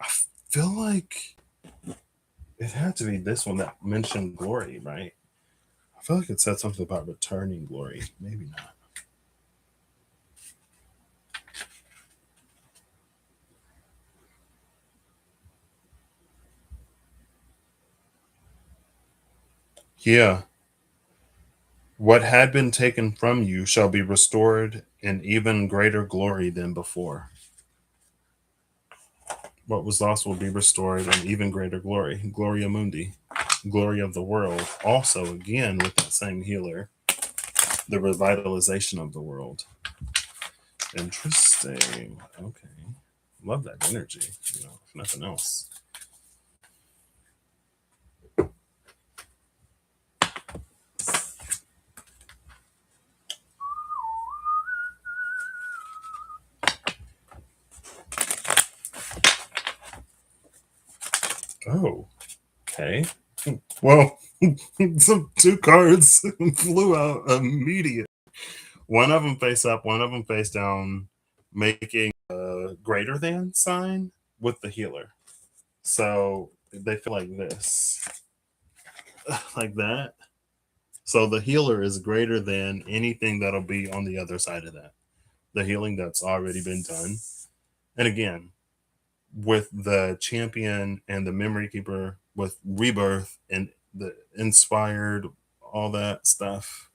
A: I feel like it had to be this one that mentioned glory, right? I feel like it said something about returning glory. Maybe not. Yeah. What had been taken from you shall be restored in even greater glory than before. What was lost will be restored in even greater glory. Gloria Mundi. Glory of the world. Also, again, with that same healer, the revitalization of the world. Interesting. Okay. Love that energy, you know, if nothing else. Oh, okay. Well, some two cards flew out immediate. One of them face up, one of them face down, making a greater than sign with the healer. So they feel like this, like that. So the healer is greater than anything that'll be on the other side of that. The healing that's already been done. And again, with the champion and the memory keeper, with rebirth and the inspired, all that stuff,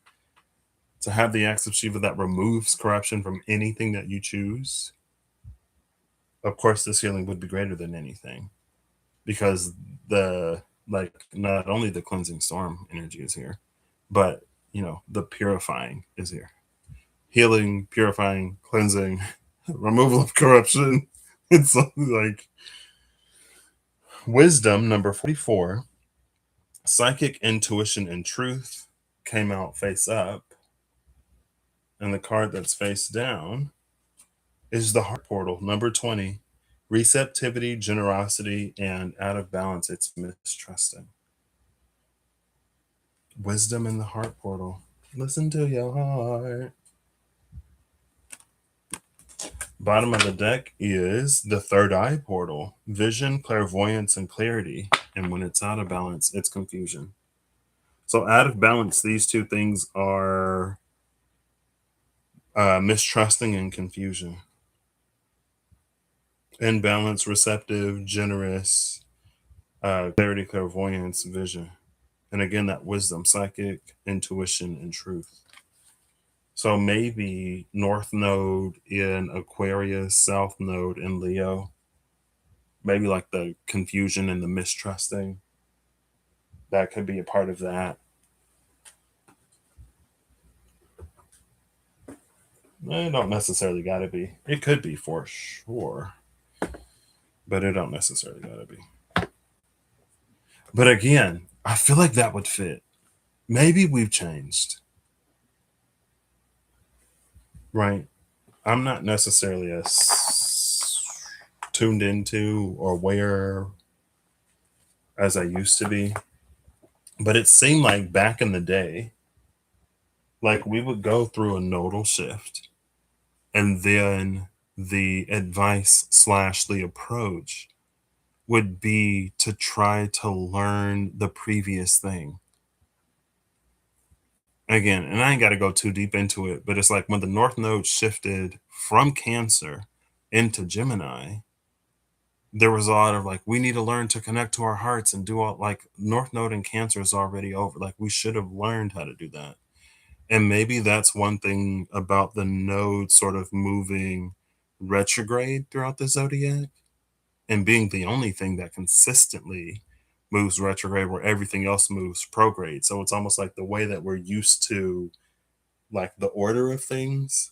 A: to have the acts of Shiva that removes corruption from anything that you choose, of course, this healing would be greater than anything, because the like not only the cleansing storm energy is here, but you know the purifying is here, healing, purifying, cleansing, removal of corruption. It's like wisdom number 44. Psychic intuition and truth came out face up, and the card that's face down is the heart portal number 20. Receptivity, generosity, and out of balance, it's mistrusting. Wisdom in the heart portal. Listen to your heart. Bottom of the deck is the third eye portal. Vision, clairvoyance, and clarity. And when it's out of balance, it's confusion. So out of balance, these two things are mistrusting and confusion. In balance, receptive, generous, clarity, clairvoyance, vision. And again, that wisdom, psychic, intuition, and truth. So maybe North Node in Aquarius, South Node in Leo. Maybe like the confusion and the mistrusting. That could be a part of that. It don't necessarily gotta be. It could be for sure, but it don't necessarily gotta be. But again, I feel like that would fit. Maybe we've changed, right? I'm not necessarily as tuned into or aware as I used to be, but it seemed like back in the day, like we would go through a nodal shift and then the advice slash the approach would be to try to learn the previous thing again. And I ain't got to go too deep into it, but it's like when the North Node shifted from Cancer into Gemini, there was a lot of like, we need to learn to connect to our hearts and do all like North Node and Cancer is already over. Like, we should have learned how to do that. And maybe that's one thing about the node sort of moving retrograde throughout the zodiac and being the only thing that consistently moves retrograde where everything else moves prograde. So it's almost like the way that we're used to like the order of things,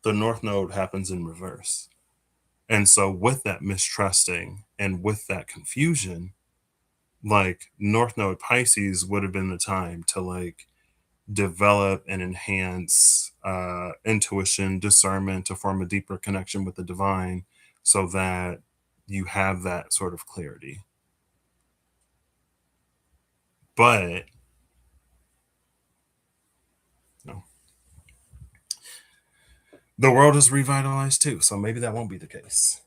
A: the North Node happens in reverse. And so with that mistrusting and with that confusion, like North Node Pisces would have been the time to like develop and enhance intuition, discernment to form a deeper connection with the divine so that you have that sort of clarity. But no, the world is revitalized too. So maybe that won't be the case.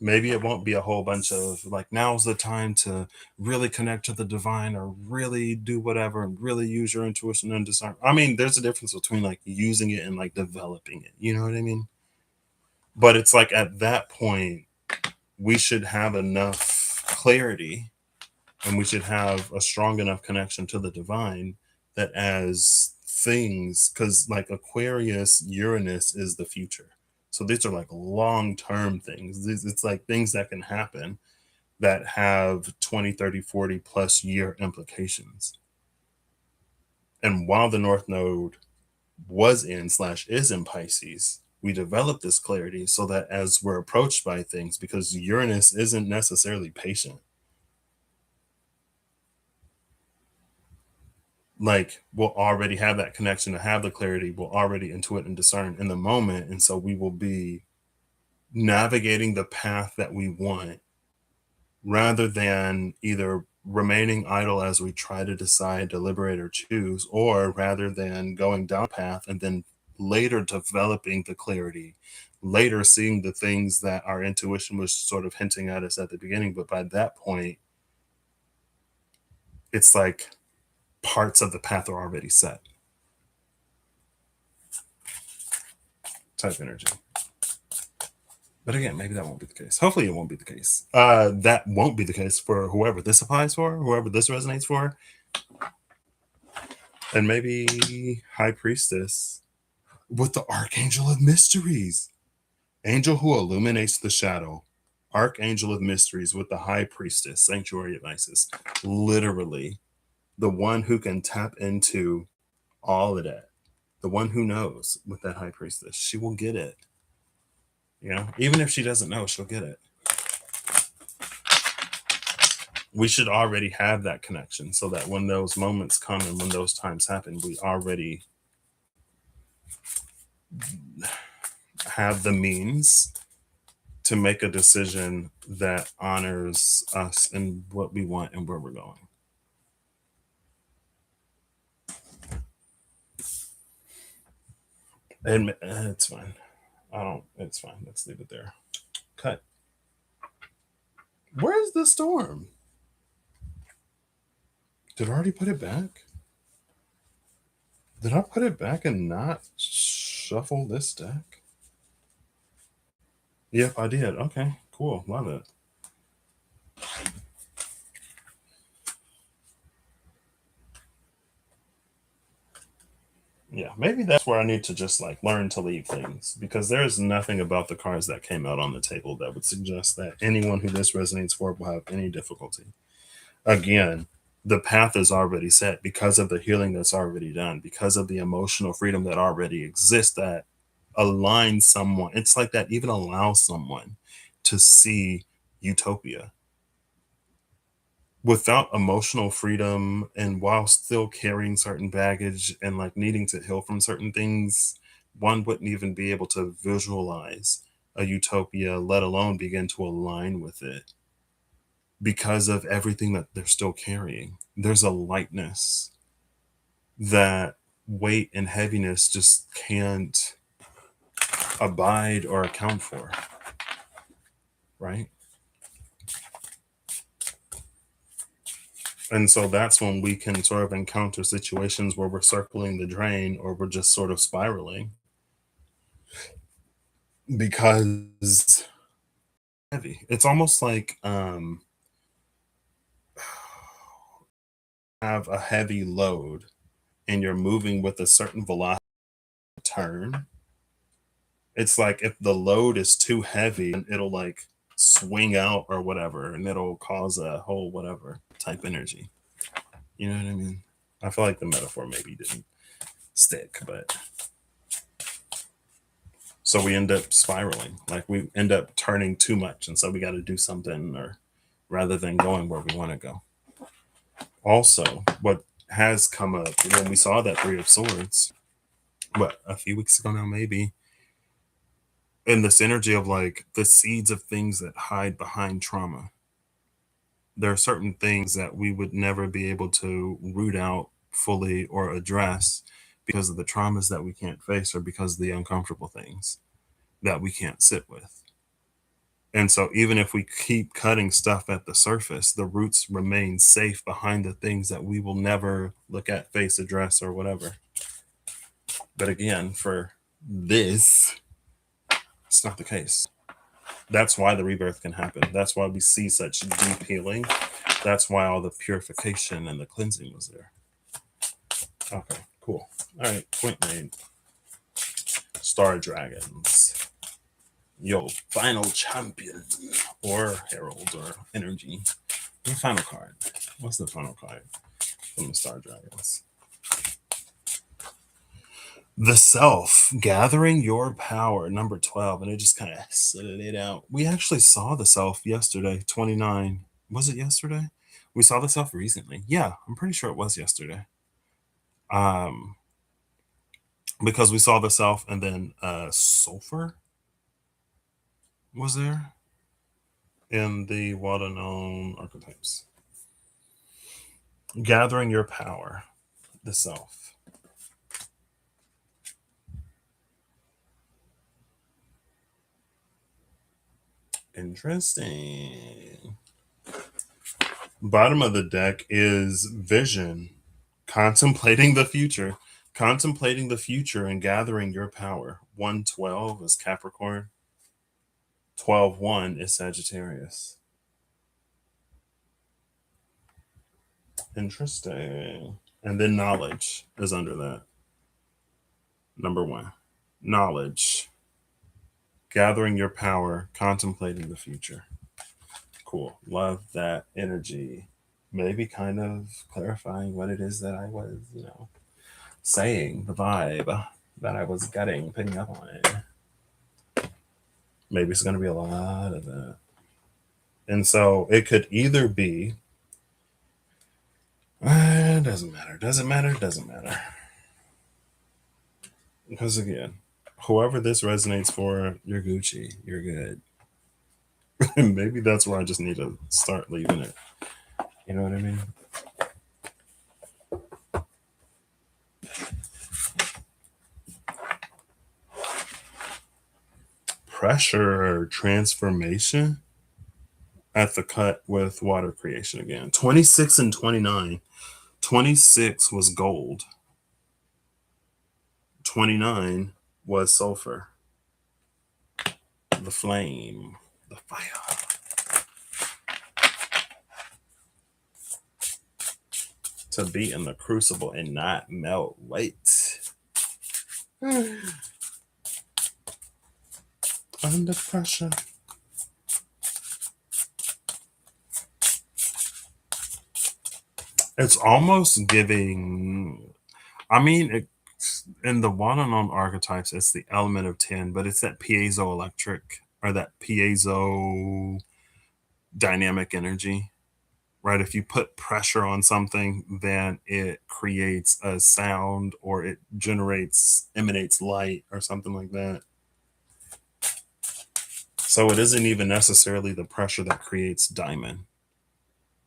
A: Maybe it won't be a whole bunch of like, now's the time to really connect to the divine or really do whatever and really use your intuition and discern. I mean, there's a difference between like using it and like developing it. You know what I mean? But it's like at that point, we should have enough clarity and we should have a strong enough connection to the divine that as things, because like Aquarius, Uranus is the future. So these are like long term things. It's like things that can happen that have 20, 30, 40 plus year implications. And while the North Node was in slash is in Pisces, we develop this clarity so that as we're approached by things, because Uranus isn't necessarily patient, like we'll already have that connection to have the clarity, we'll already intuit and discern in the moment. And so we will be navigating the path that we want rather than either remaining idle as we try to decide, deliberate, or choose, or rather than going down a path and then later developing the clarity, later seeing the things that our intuition was sort of hinting at us at the beginning. But by that point, it's like parts of the path are already set type energy. But again, maybe that won't be the case. Hopefully, it won't be the case. That won't be the case for whoever this applies for, whoever this resonates for. And maybe High Priestess with the Archangel of Mysteries. Angel who illuminates the shadow. Archangel of Mysteries with the High Priestess, Sanctuary of Isis. Literally, the one who can tap into all of that. The one who knows with that High Priestess. She will get it. You know, even if she doesn't know, she'll get it. We should already have that connection so that when those moments come and when those times happen, we already have the means to make a decision that honors us and what we want and where we're going. And it's fine. It's fine. Let's leave it there. Cut. Where's the storm? Did I already put it back? Did I put it back and not shuffle this deck? Yep, I did. Okay, cool. Love it. Yeah, maybe that's where I need to just like learn to leave things because there's nothing about the cards that came out on the table that would suggest that anyone who this resonates for will have any difficulty. Again, the path is already set because of the healing that's already done, because of the emotional freedom that already exists that aligns someone. It's like that even allows someone to see utopia without emotional freedom and while still carrying certain baggage and like needing to heal from certain things, one wouldn't even be able to visualize a utopia, let alone begin to align with it because of everything that they're still carrying. There's a lightness that weight and heaviness just can't abide or account for, right? And so that's when we can sort of encounter situations where we're circling the drain or we're just sort of spiraling because heavy. It's almost like have a heavy load and you're moving with a certain velocity turn. It's like if the load is too heavy, it'll like swing out or whatever, and it'll cause a whole whatever type energy. You know what I mean? I feel like the metaphor maybe didn't stick, but so we end up spiraling. Like we end up turning too much, and so we got to do something, or rather than going where we want to go. Also, what has come up when we saw that Three of Swords, what a few weeks ago now, maybe, in this energy of like the seeds of things that hide behind trauma. There are certain things that we would never be able to root out fully or address because of the traumas that we can't face or because of the uncomfortable things that we can't sit with. And so, even if we keep cutting stuff at the surface, the roots remain safe behind the things that we will never look at, face, address, or whatever. But again, for this, it's not the case. That's why the rebirth can happen. That's why we see such deep healing. That's why all the purification and the cleansing was there. Okay, cool. All right, point made. Star Dragons. Yo, final champion. Or Herald or Energy. The final card. What's the final card from the Star Dragons? The Self, gathering your power, number 12, and it just kind of slid out. We actually saw the Self yesterday, 29. Was it yesterday? We saw the Self recently. Yeah, I'm pretty sure it was yesterday. Um, because we saw the Self and then Sulfur was there in the water known archetypes. Gathering your power, the Self. Interesting. Bottom of the deck is Vision, contemplating the future, contemplating the future and gathering your power. 112 is Capricorn, 12-1 is Sagittarius. Interesting. And then knowledge is under that. Number one, knowledge, gathering your power, contemplating the future. Cool. Love that energy. Maybe kind of clarifying what it is that I was, saying, the vibe that I was getting, picking up on it. Maybe it's going to be a lot of that. And so it could either be, doesn't matter, doesn't matter, doesn't matter. Because again, whoever this resonates for, you're Gucci, you're good. Maybe that's where I just need to start leaving it. You know what I mean? Pressure or transformation at the cut with water creation again. 26 and 29. 26 was gold. 29 was sulfur, the flame, the fire. To be in the crucible and not melt. Wait. Under pressure. It's almost giving. I mean, in the one-on-one archetypes, it's the element of 10, but it's that piezoelectric or that piezo dynamic energy, right? If you put pressure on something, then it creates a sound or it emanates light or something like that. So it isn't even necessarily the pressure that creates diamond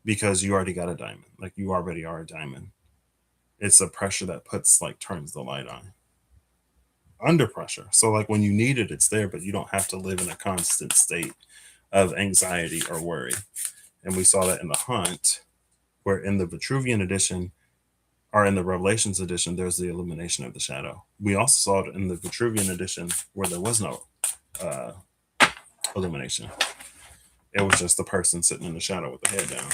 A: because you already got a diamond. Like you already are a diamond. It's the pressure that turns the light on under pressure. So like when you need it, it's there, but you don't have to live in a constant state of anxiety or worry. And we saw that in the Hunt, where in the Vitruvian edition or in the Revelations edition, there's the illumination of the shadow. We also saw it in the Vitruvian edition where there was no uh, illumination. It was just the person sitting in the shadow with the head down.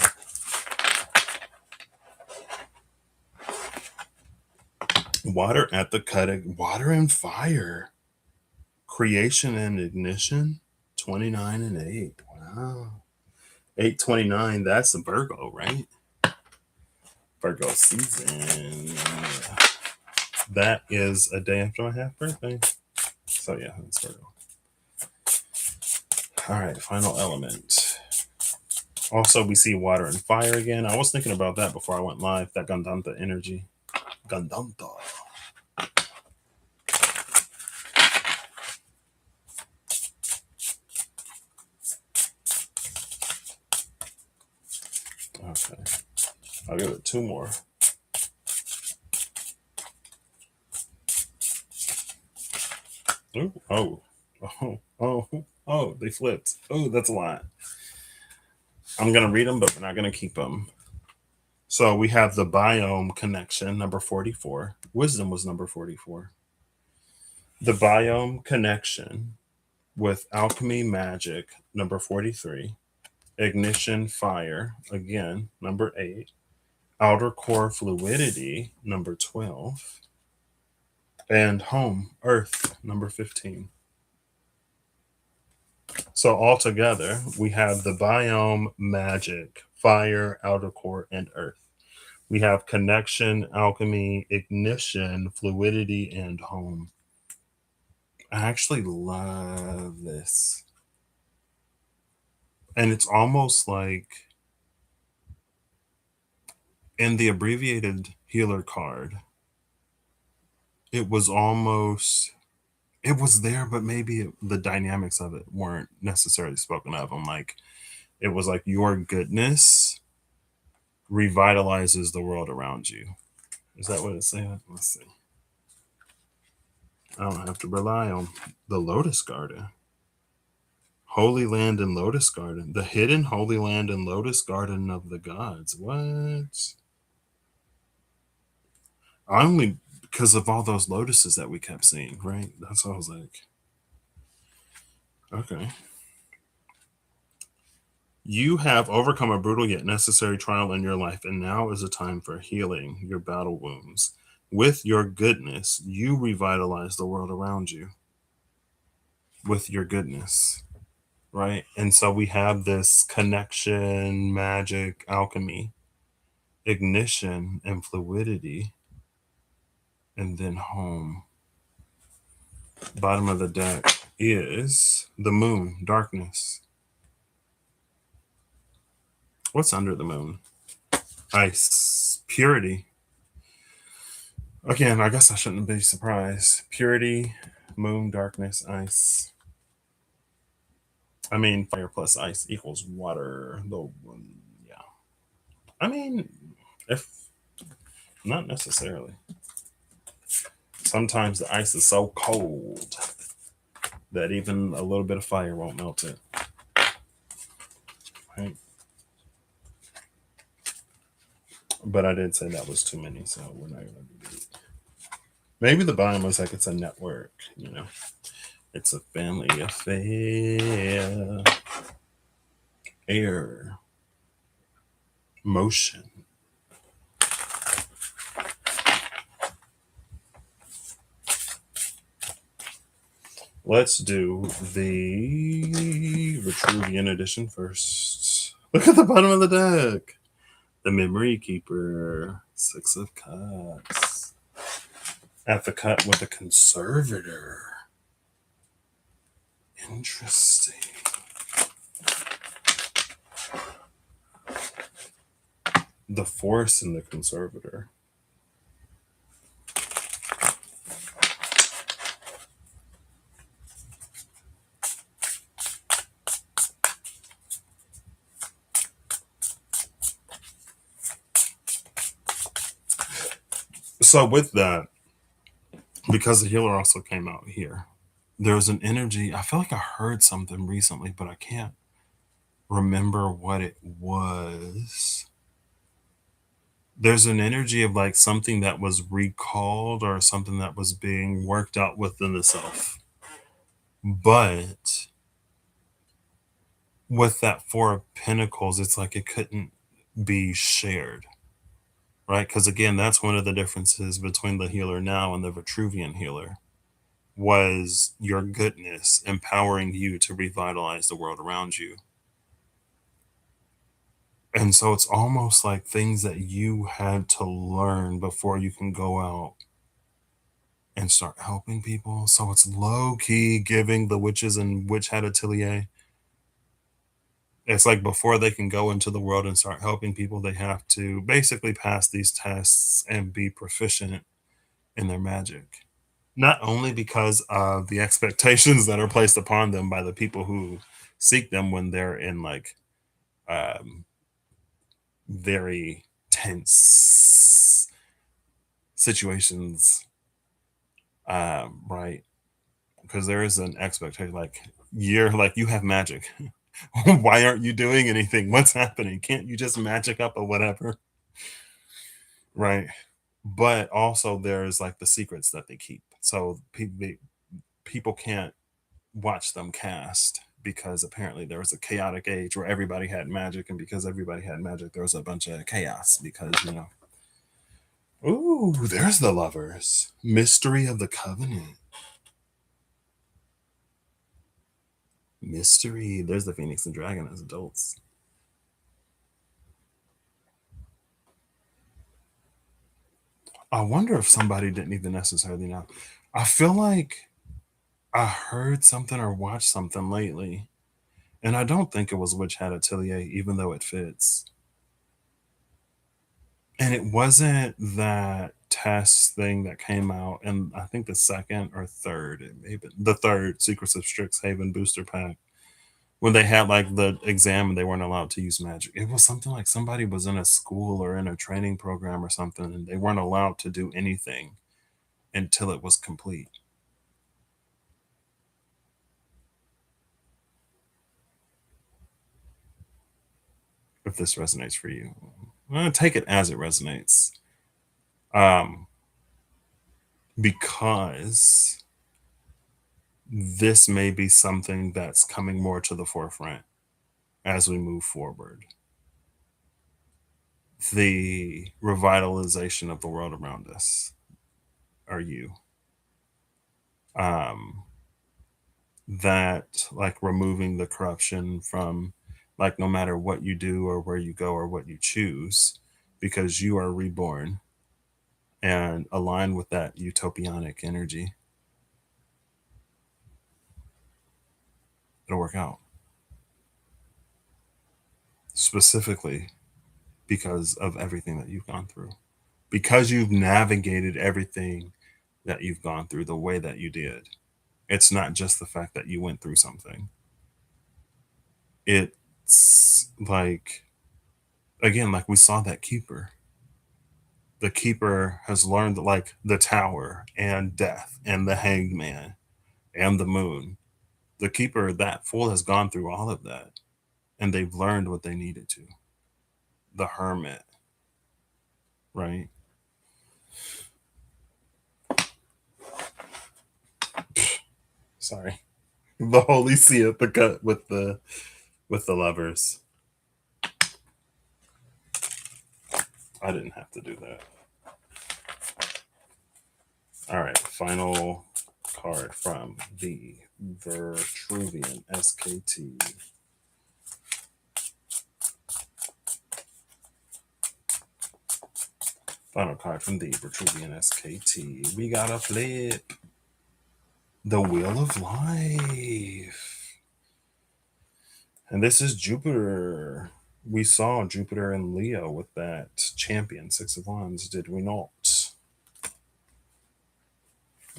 A: Water at the cutting, water and fire, creation and ignition, 29 and 8. Wow. 829, that's a Virgo, right? Virgo season. That is a day after my half birthday. So yeah, that's Virgo. All right, final element. Also, we see water and fire again. I was thinking about that before I went live, that Gandanta energy. Gandanta. Okay. I'll give it 2 more. Ooh, oh, they flipped. Oh, that's a lot. I'm going to read them, but we're not going to keep them. So we have the biome connection, number 44. Wisdom was number 44. The biome connection with alchemy magic, number 43. Ignition fire, again, number 8. Outer core fluidity, number 12. And home, earth, number 15. So altogether, we have the biome, magic, fire, outer core, and earth. We have connection, alchemy, ignition, fluidity, and home. I actually love this. And it's almost like in the abbreviated healer card, it was there, but maybe the dynamics of it weren't necessarily spoken of. I'm like, it was like your goodness revitalizes the world around you. Is that what it's saying? Let's see. I don't have to rely on the Lotus Garden. Holy Land and Lotus Garden. The hidden Holy Land and Lotus Garden of the gods. What? Only because of all those lotuses that we kept seeing, right? That's what I was like. Okay. You have overcome a brutal yet necessary trial in your life, and now is a time for healing your battle wounds. With your goodness, you revitalize the world around you. With your goodness, right? And so we have this connection, magic, alchemy, ignition, and fluidity, and then home. Bottom of the deck is the moon, darkness. What's under the moon? Ice, purity. Again, I guess I shouldn't be surprised. Purity, moon, darkness, ice. I mean, fire plus ice equals water. Yeah. I mean, if not necessarily. Sometimes the ice is so cold that even a little bit of fire won't melt it. Right? But I did say that was too many, so we're not going to do that. Maybe the bottom was like it's a network, you know. It's a family affair. Air, motion. Let's do the Vitruvian edition first. Look at the bottom of the deck. The Memory Keeper, Six of Cups. At the cut with the Conservator. Interesting. The Force and the Conservator. So with that, because the Healer also came out here, there's an energy. I feel like I heard something recently, but I can't remember what it was. There's an energy of like something that was recalled or something that was being worked out within the self. But with that Four of Pentacles, it's like it couldn't be shared, right? Because again, that's one of the differences between the Healer now and the Vitruvian Healer was your goodness empowering you to revitalize the world around you. And so it's almost like things that you had to learn before you can go out and start helping people. So it's low key giving the witches and Witch Hat Atelier. It's like before they can go into the world and start helping people, they have to basically pass these tests and be proficient in their magic. Not only because of the expectations that are placed upon them by the people who seek them when they're in like um, very tense situations, right? Because there is an expectation like you're like you have magic. Why aren't you doing anything? What's happening? Can't you just magic up or whatever? Right. But also there's like the secrets that they keep. So people can't watch them cast because apparently there was a chaotic age where everybody had magic, and because everybody had magic, there was a bunch of chaos because, you know. Ooh, there's the Lovers. Mystery of the Covenant. Mystery. There's the Phoenix and Dragon as adults. I wonder if somebody didn't even necessarily know. I feel like I heard something or watched something lately, and I don't think it was Witch Hat Atelier, even though it fits. And it wasn't that test thing that came out, and I think the second or third, it may be the third Secrets of Strixhaven booster pack, when they had like the exam and they weren't allowed to use magic. It was something like somebody was in a school or in a training program or something, and they weren't allowed to do anything until it was complete. If this resonates for you, take it as it resonates. Um, because this may be something that's coming more to the forefront as we move forward. The revitalization of the world around us are you. Um, that like removing the corruption from like no matter what you do or where you go or what you choose, because you are reborn and align with that utopianic energy. It'll work out. Specifically because of everything that you've gone through. Because you've navigated everything that you've gone through the way that you did. It's not just the fact that you went through something. It's like, again, like we saw that keeper. The keeper has learned like the tower and death and the hangman and the moon. The keeper, that fool has gone through all of that and they've learned what they needed to. The hermit, right? Sorry. The Holy See at the cut with the lovers. I didn't have to do that. All right, final card from the Vitruvian SKT. Final card from the Vitruvian SKT. We got a flip. The Wheel of Life. And this is Jupiter. We saw Jupiter and Leo with that champion, Six of Wands, did we not?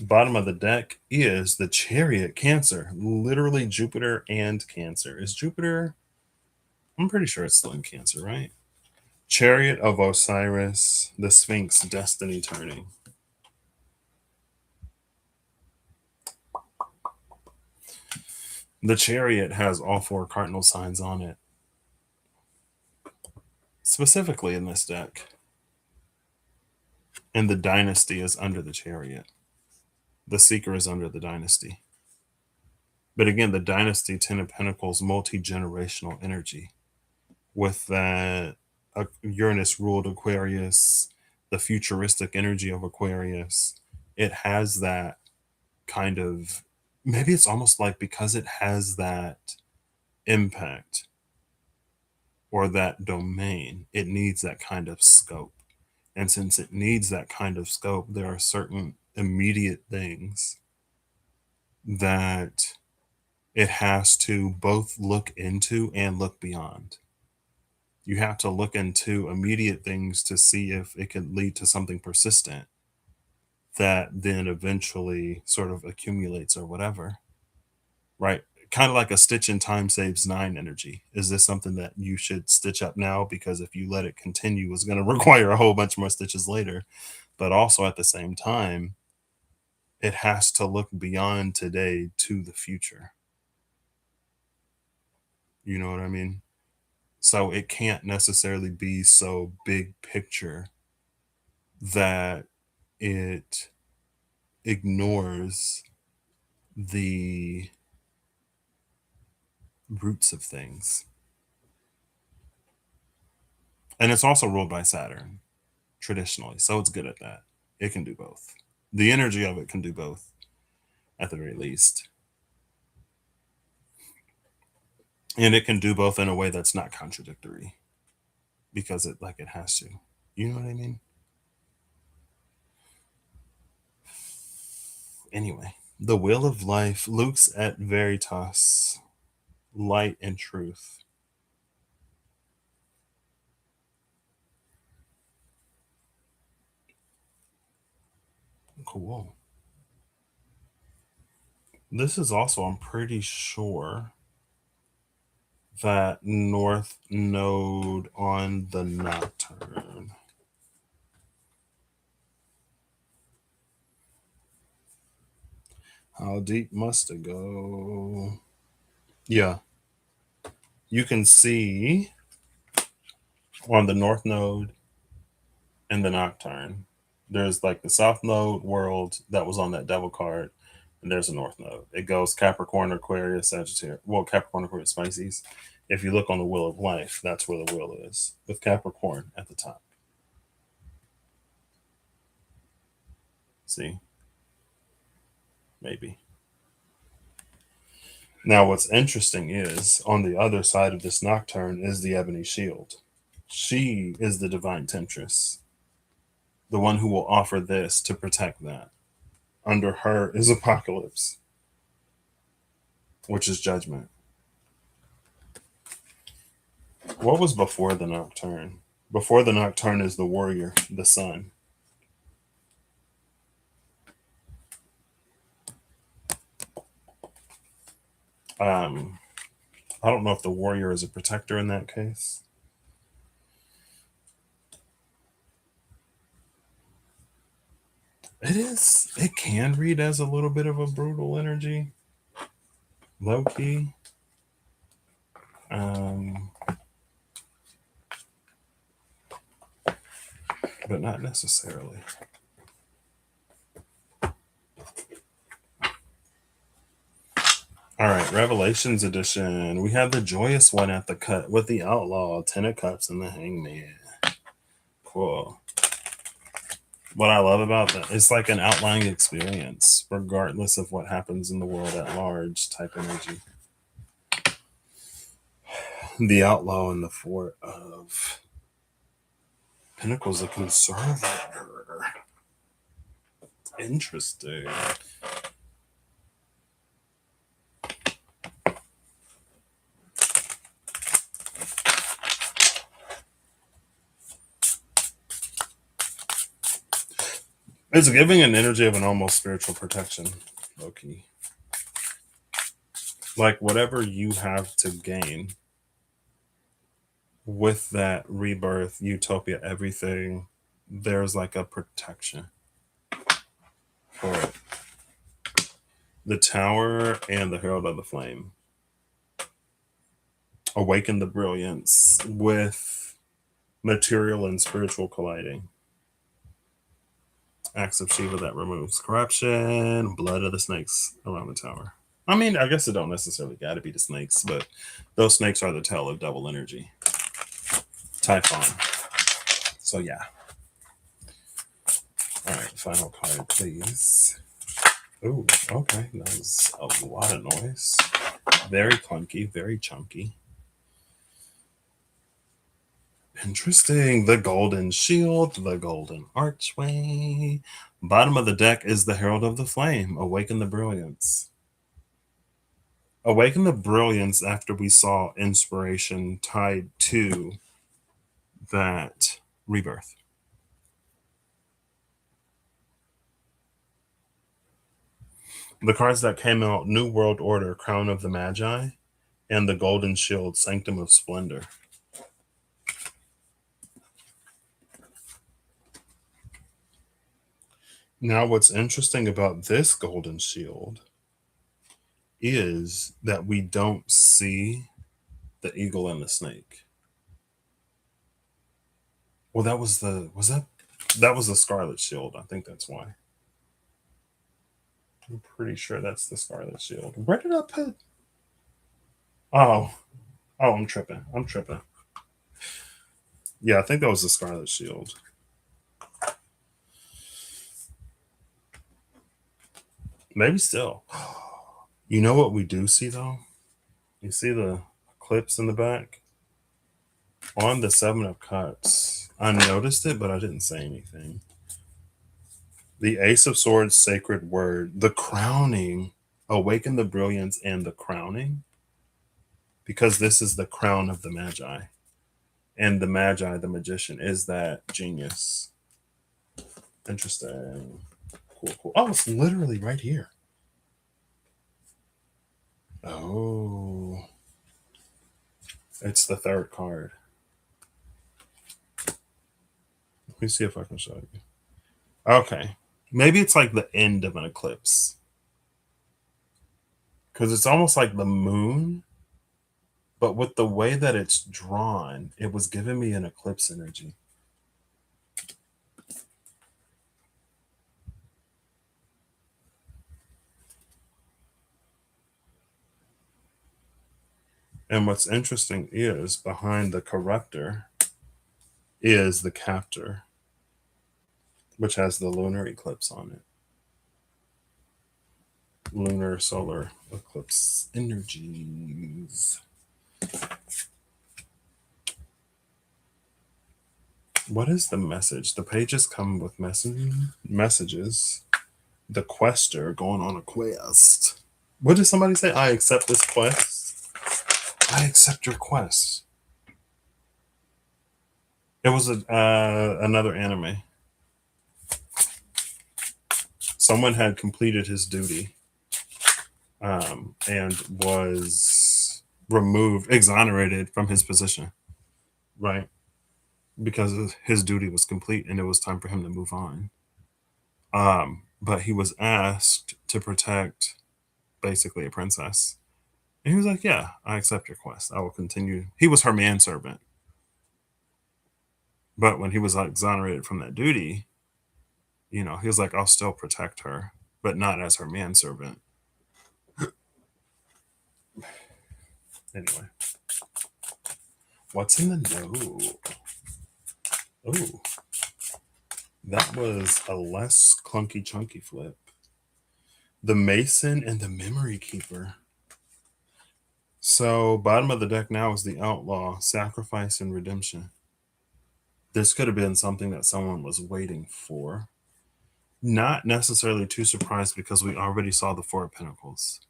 A: Bottom of the deck is the Chariot, Cancer. Literally Jupiter and Cancer. Is Jupiter? I'm pretty sure it's still in Cancer, right? Chariot of Osiris, the Sphinx, destiny turning. The Chariot has all 4 cardinal signs on it. Specifically in this deck. And the Dynasty is under the Chariot. The Seeker is under the Dynasty. But again, the Dynasty, 10 of Pentacles, multi-generational energy. With that Uranus ruled Aquarius, the futuristic energy of Aquarius, it has that kind of, maybe it's almost like because it has that impact or that domain, it needs that kind of scope. And since it needs that kind of scope, there are certain immediate things that it has to both look into and look beyond. You have to look into immediate things to see if it can lead to something persistent that then eventually sort of accumulates or whatever, right? Kind of like a stitch in time saves 9 energy. Is this something that you should stitch up now? Because if you let it continue, it's going to require a whole bunch more stitches later. But also at the same time, it has to look beyond today to the future. You know what I mean? So it can't necessarily be so big picture that it ignores the roots of things. And it's also ruled by Saturn traditionally. So it's good at that. It can do both. The energy of it can do both at the very least. And it can do both in a way that's not contradictory because it has to. You know what I mean? Anyway, the Wheel of Life, Lux et Veritas, light and truth. Cool. This is also, I'm pretty sure, that North Node on the Nocturne. How deep must it go? Yeah. You can see on the North Node and the Nocturne, there's like the South Node world that was on that Devil card, and there's a North Node. It goes Capricorn, Aquarius, Sagittarius. Well, Capricorn, Aquarius, Pisces. If you look on the Wheel of Life, that's where the wheel is, with Capricorn at the top. See? Maybe. Now, what's interesting is on the other side of this Nocturne is the Ebony Shield. She is the divine temptress, the one who will offer this to protect that. Under her is Apocalypse, which is judgment. What was before the Nocturne? Before the Nocturne is the warrior, the sun. I don't know if the warrior is a protector in that case. It is. It can read as a little bit of a brutal energy, low key. But not necessarily. All right, Revelations edition. We have the joyous one at the cut with the outlaw, 10 of cups, and the hangman. Cool. What I love about that, it's like an outlying experience, regardless of what happens in the world at large type energy. The outlaw in the Four of Pentacles, a conservator. Interesting. It's giving an energy of an almost spiritual protection, low-key. Like whatever you have to gain with that rebirth, utopia, everything, there's like a protection for it. The Tower and the Herald of the Flame. Awaken the brilliance with material and spiritual colliding. Acts of Shiva that removes corruption, blood of the snakes around the tower. I mean, I guess it don't necessarily got to be the snakes, but those snakes are the tail of double energy. Typhon. So yeah. All right, final card, please. Oh, okay. That was a lot of noise. Very clunky, very chunky. Interesting. The golden shield, the golden archway. Bottom of the deck is the Herald of the Flame. Awaken the brilliance. Awaken the brilliance after we saw inspiration tied to that rebirth. The cards that came out: New World Order, Crown of the Magi, and the Golden Shield, Sanctum of Splendor. Now, what's interesting about this Golden Shield is that we don't see the eagle and the snake. Well, that was the Scarlet Shield. I think that's why. I'm pretty sure that's the Scarlet Shield. Where did I put? Oh, I'm tripping. Yeah, I think that was the Scarlet Shield. Maybe still. You know what we do see though? You see the clips in the back? On the 7 of Cups. I noticed it, but I didn't say anything. The Ace of Swords, Sacred Word, the crowning, awaken the brilliance and the crowning, because this is the crown of the Magi. And the Magi, the magician, is that genius. Interesting. Cool. Oh, it's literally right here. Oh. It's the 3rd card. Let me see if I can show you. Okay. Maybe it's like the end of an eclipse. Because it's almost like the moon, but with the way that it's drawn, it was giving me an eclipse energy. And what's interesting is behind the corruptor is the captor, which has the lunar eclipse on it. Lunar solar eclipse energies. What is the message? The pages come with messages. The quester going on a quest. What did somebody say? I accept this quest. I accept your quest. It was another anime. Someone had completed his duty and was exonerated from his position, right? Because his duty was complete and it was time for him to move on. But he was asked to protect basically a princess. And he was like, yeah, I accept your quest. I will continue. He was her manservant. But when he was exonerated from that duty, he was like, I'll still protect her, but not as her manservant. Anyway, what's in the note? Oh, that was a less clunky chunky flip. The Mason and the Memory Keeper. So, bottom of the deck now is the Outlaw, Sacrifice, and Redemption. This could have been something that someone was waiting for. Not necessarily too surprised because we already saw the Four of Pentacles,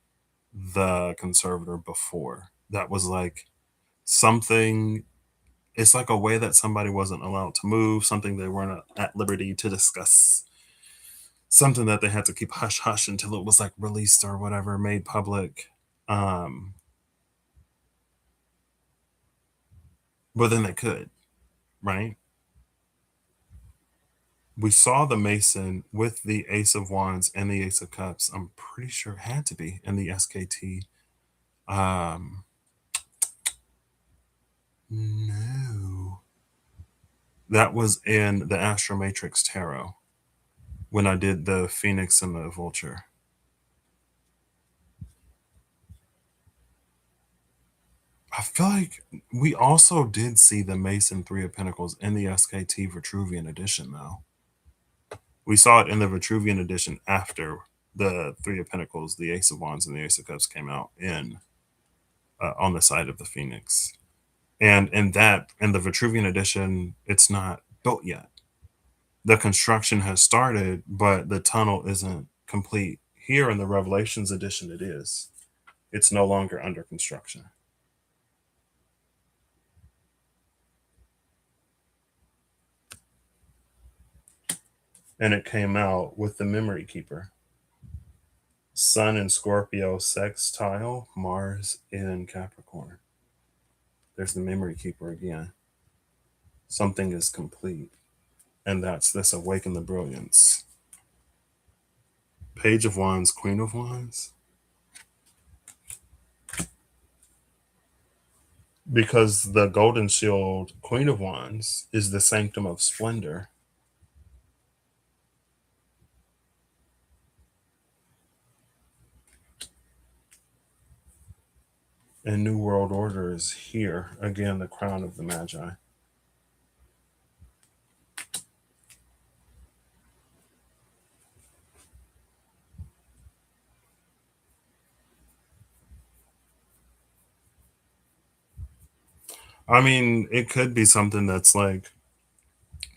A: the Conservator, before. That was like something, it's like a way that somebody wasn't allowed to move, something they weren't at liberty to discuss, something that they had to keep hush hush until it was like released or whatever, made public. Um, but then they could, right? We saw the Mason with the Ace of Wands and the Ace of Cups. I'm pretty sure it had to be in the SKT. Um, no, that was in the Astro Matrix Tarot when I did the Phoenix and the Vulture. I feel like we also did see the Mason Three of Pentacles in the SKT Vitruvian edition, though. We saw it in the Vitruvian edition after the Three of Pentacles, the Ace of Wands, and the Ace of Cups came out in on the side of the Phoenix. And in the Vitruvian edition, it's not built yet. The construction has started, but the tunnel isn't complete. Here in the Revelations edition, it is. It's no longer under construction. And it came out with the Memory Keeper. Sun in Scorpio sextile, Mars in Capricorn. There's the Memory Keeper again. Something is complete. And that's this Awaken the Brilliance. Page of Wands, Queen of Wands. Because the Golden Shield, Queen of Wands, is the Sanctum of Splendor. And New World Order is here. Again, the Crown of the Magi. I mean, it could be something that's like,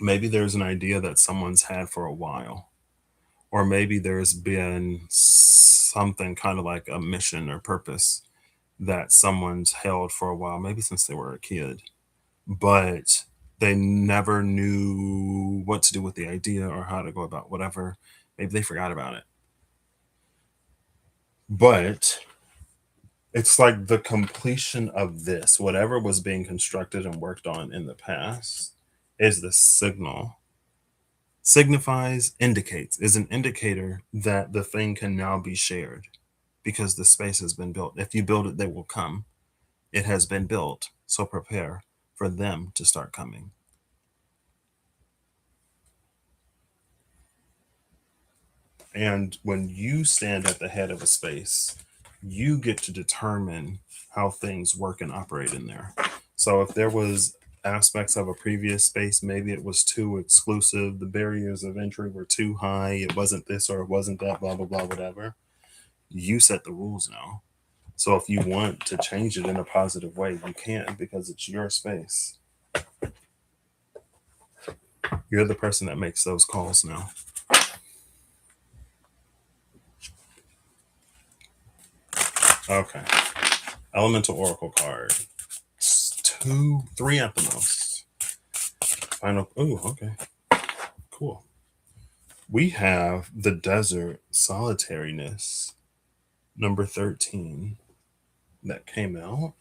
A: maybe there's an idea that someone's had for a while. Or maybe there's been something kind of like a mission or purpose that someone's held for a while, maybe since they were a kid, but they never knew what to do with the idea or how to go about whatever. Maybe they forgot about it. But it's like the completion of this, whatever was being constructed and worked on in the past, is the signal. Signifies, indicates, is an indicator that the thing can now be shared because the space has been built. If you build it, they will come. It has been built, so prepare for them to start coming. And when you stand at the head of a space, you get to determine how things work and operate in there. So if there was aspects of a previous space, maybe it was too exclusive, the barriers of entry were too high, it wasn't this or it wasn't that, blah, blah, blah, whatever. You set the rules now. So if you want to change it in a positive way, you can, because it's your space. You're the person that makes those calls now. Okay. Elemental Oracle card. It's 2, 3 at the most. Final. Oh, okay. Cool. We have the Desert Solitariness, number 13, that came out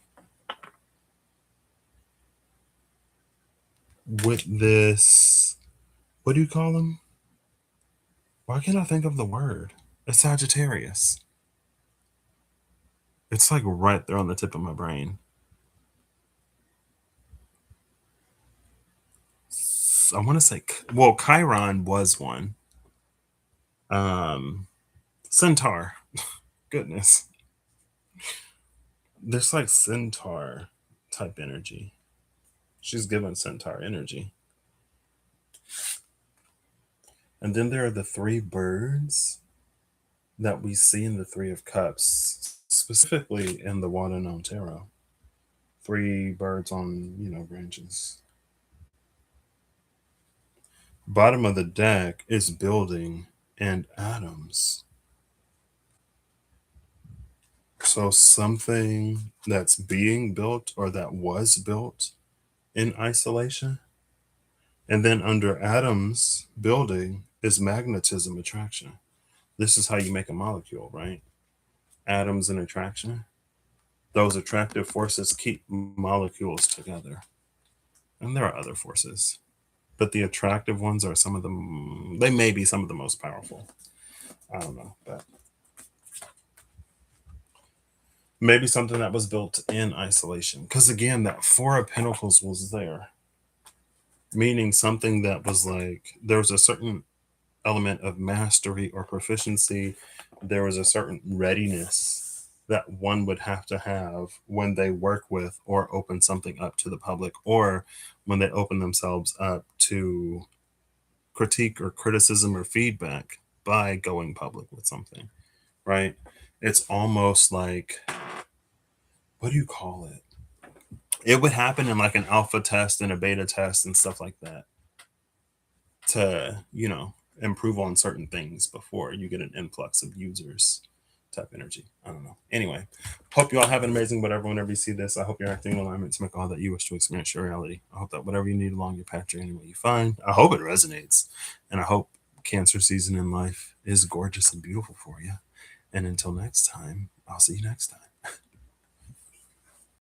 A: with this. What do you call them? Why can't I think of the word? A Sagittarius. It's like right there on the tip of my brain. I want to say, well, Chiron was one. Centaur. Goodness. There's like centaur type energy. She's given centaur energy. And then there are the three birds that we see in the Three of Cups, specifically in the Water Known Tarot. Three birds on, branches. Bottom of the deck is building and atoms. So something that's being built or that was built in isolation. And then under atoms building is magnetism attraction. This is how you make a molecule, right? Atoms and attraction. Those attractive forces keep molecules together. And there are other forces, but the attractive ones are some of them, they may be some of the most powerful. I don't know, but maybe something that was built in isolation. Because again, that Four of Pentacles was there, meaning something that was like, there was a certain element of mastery or proficiency. There was a certain readiness that one would have to have when they work with or open something up to the public, or when they open themselves up to critique or criticism or feedback by going public with something, right? It's almost like, what do you call it? It would happen in like an alpha test and a beta test and stuff like that to, improve on certain things before you get an influx of users type energy. I don't know. Anyway, hope you all have an amazing whatever whenever you see this. I hope you're acting in alignment to make all that you wish to experience your reality. I hope that whatever you need along your path, journey, what you find, I hope it resonates. And I hope Cancer season in life is gorgeous and beautiful for you. And until next time, I'll see you next time.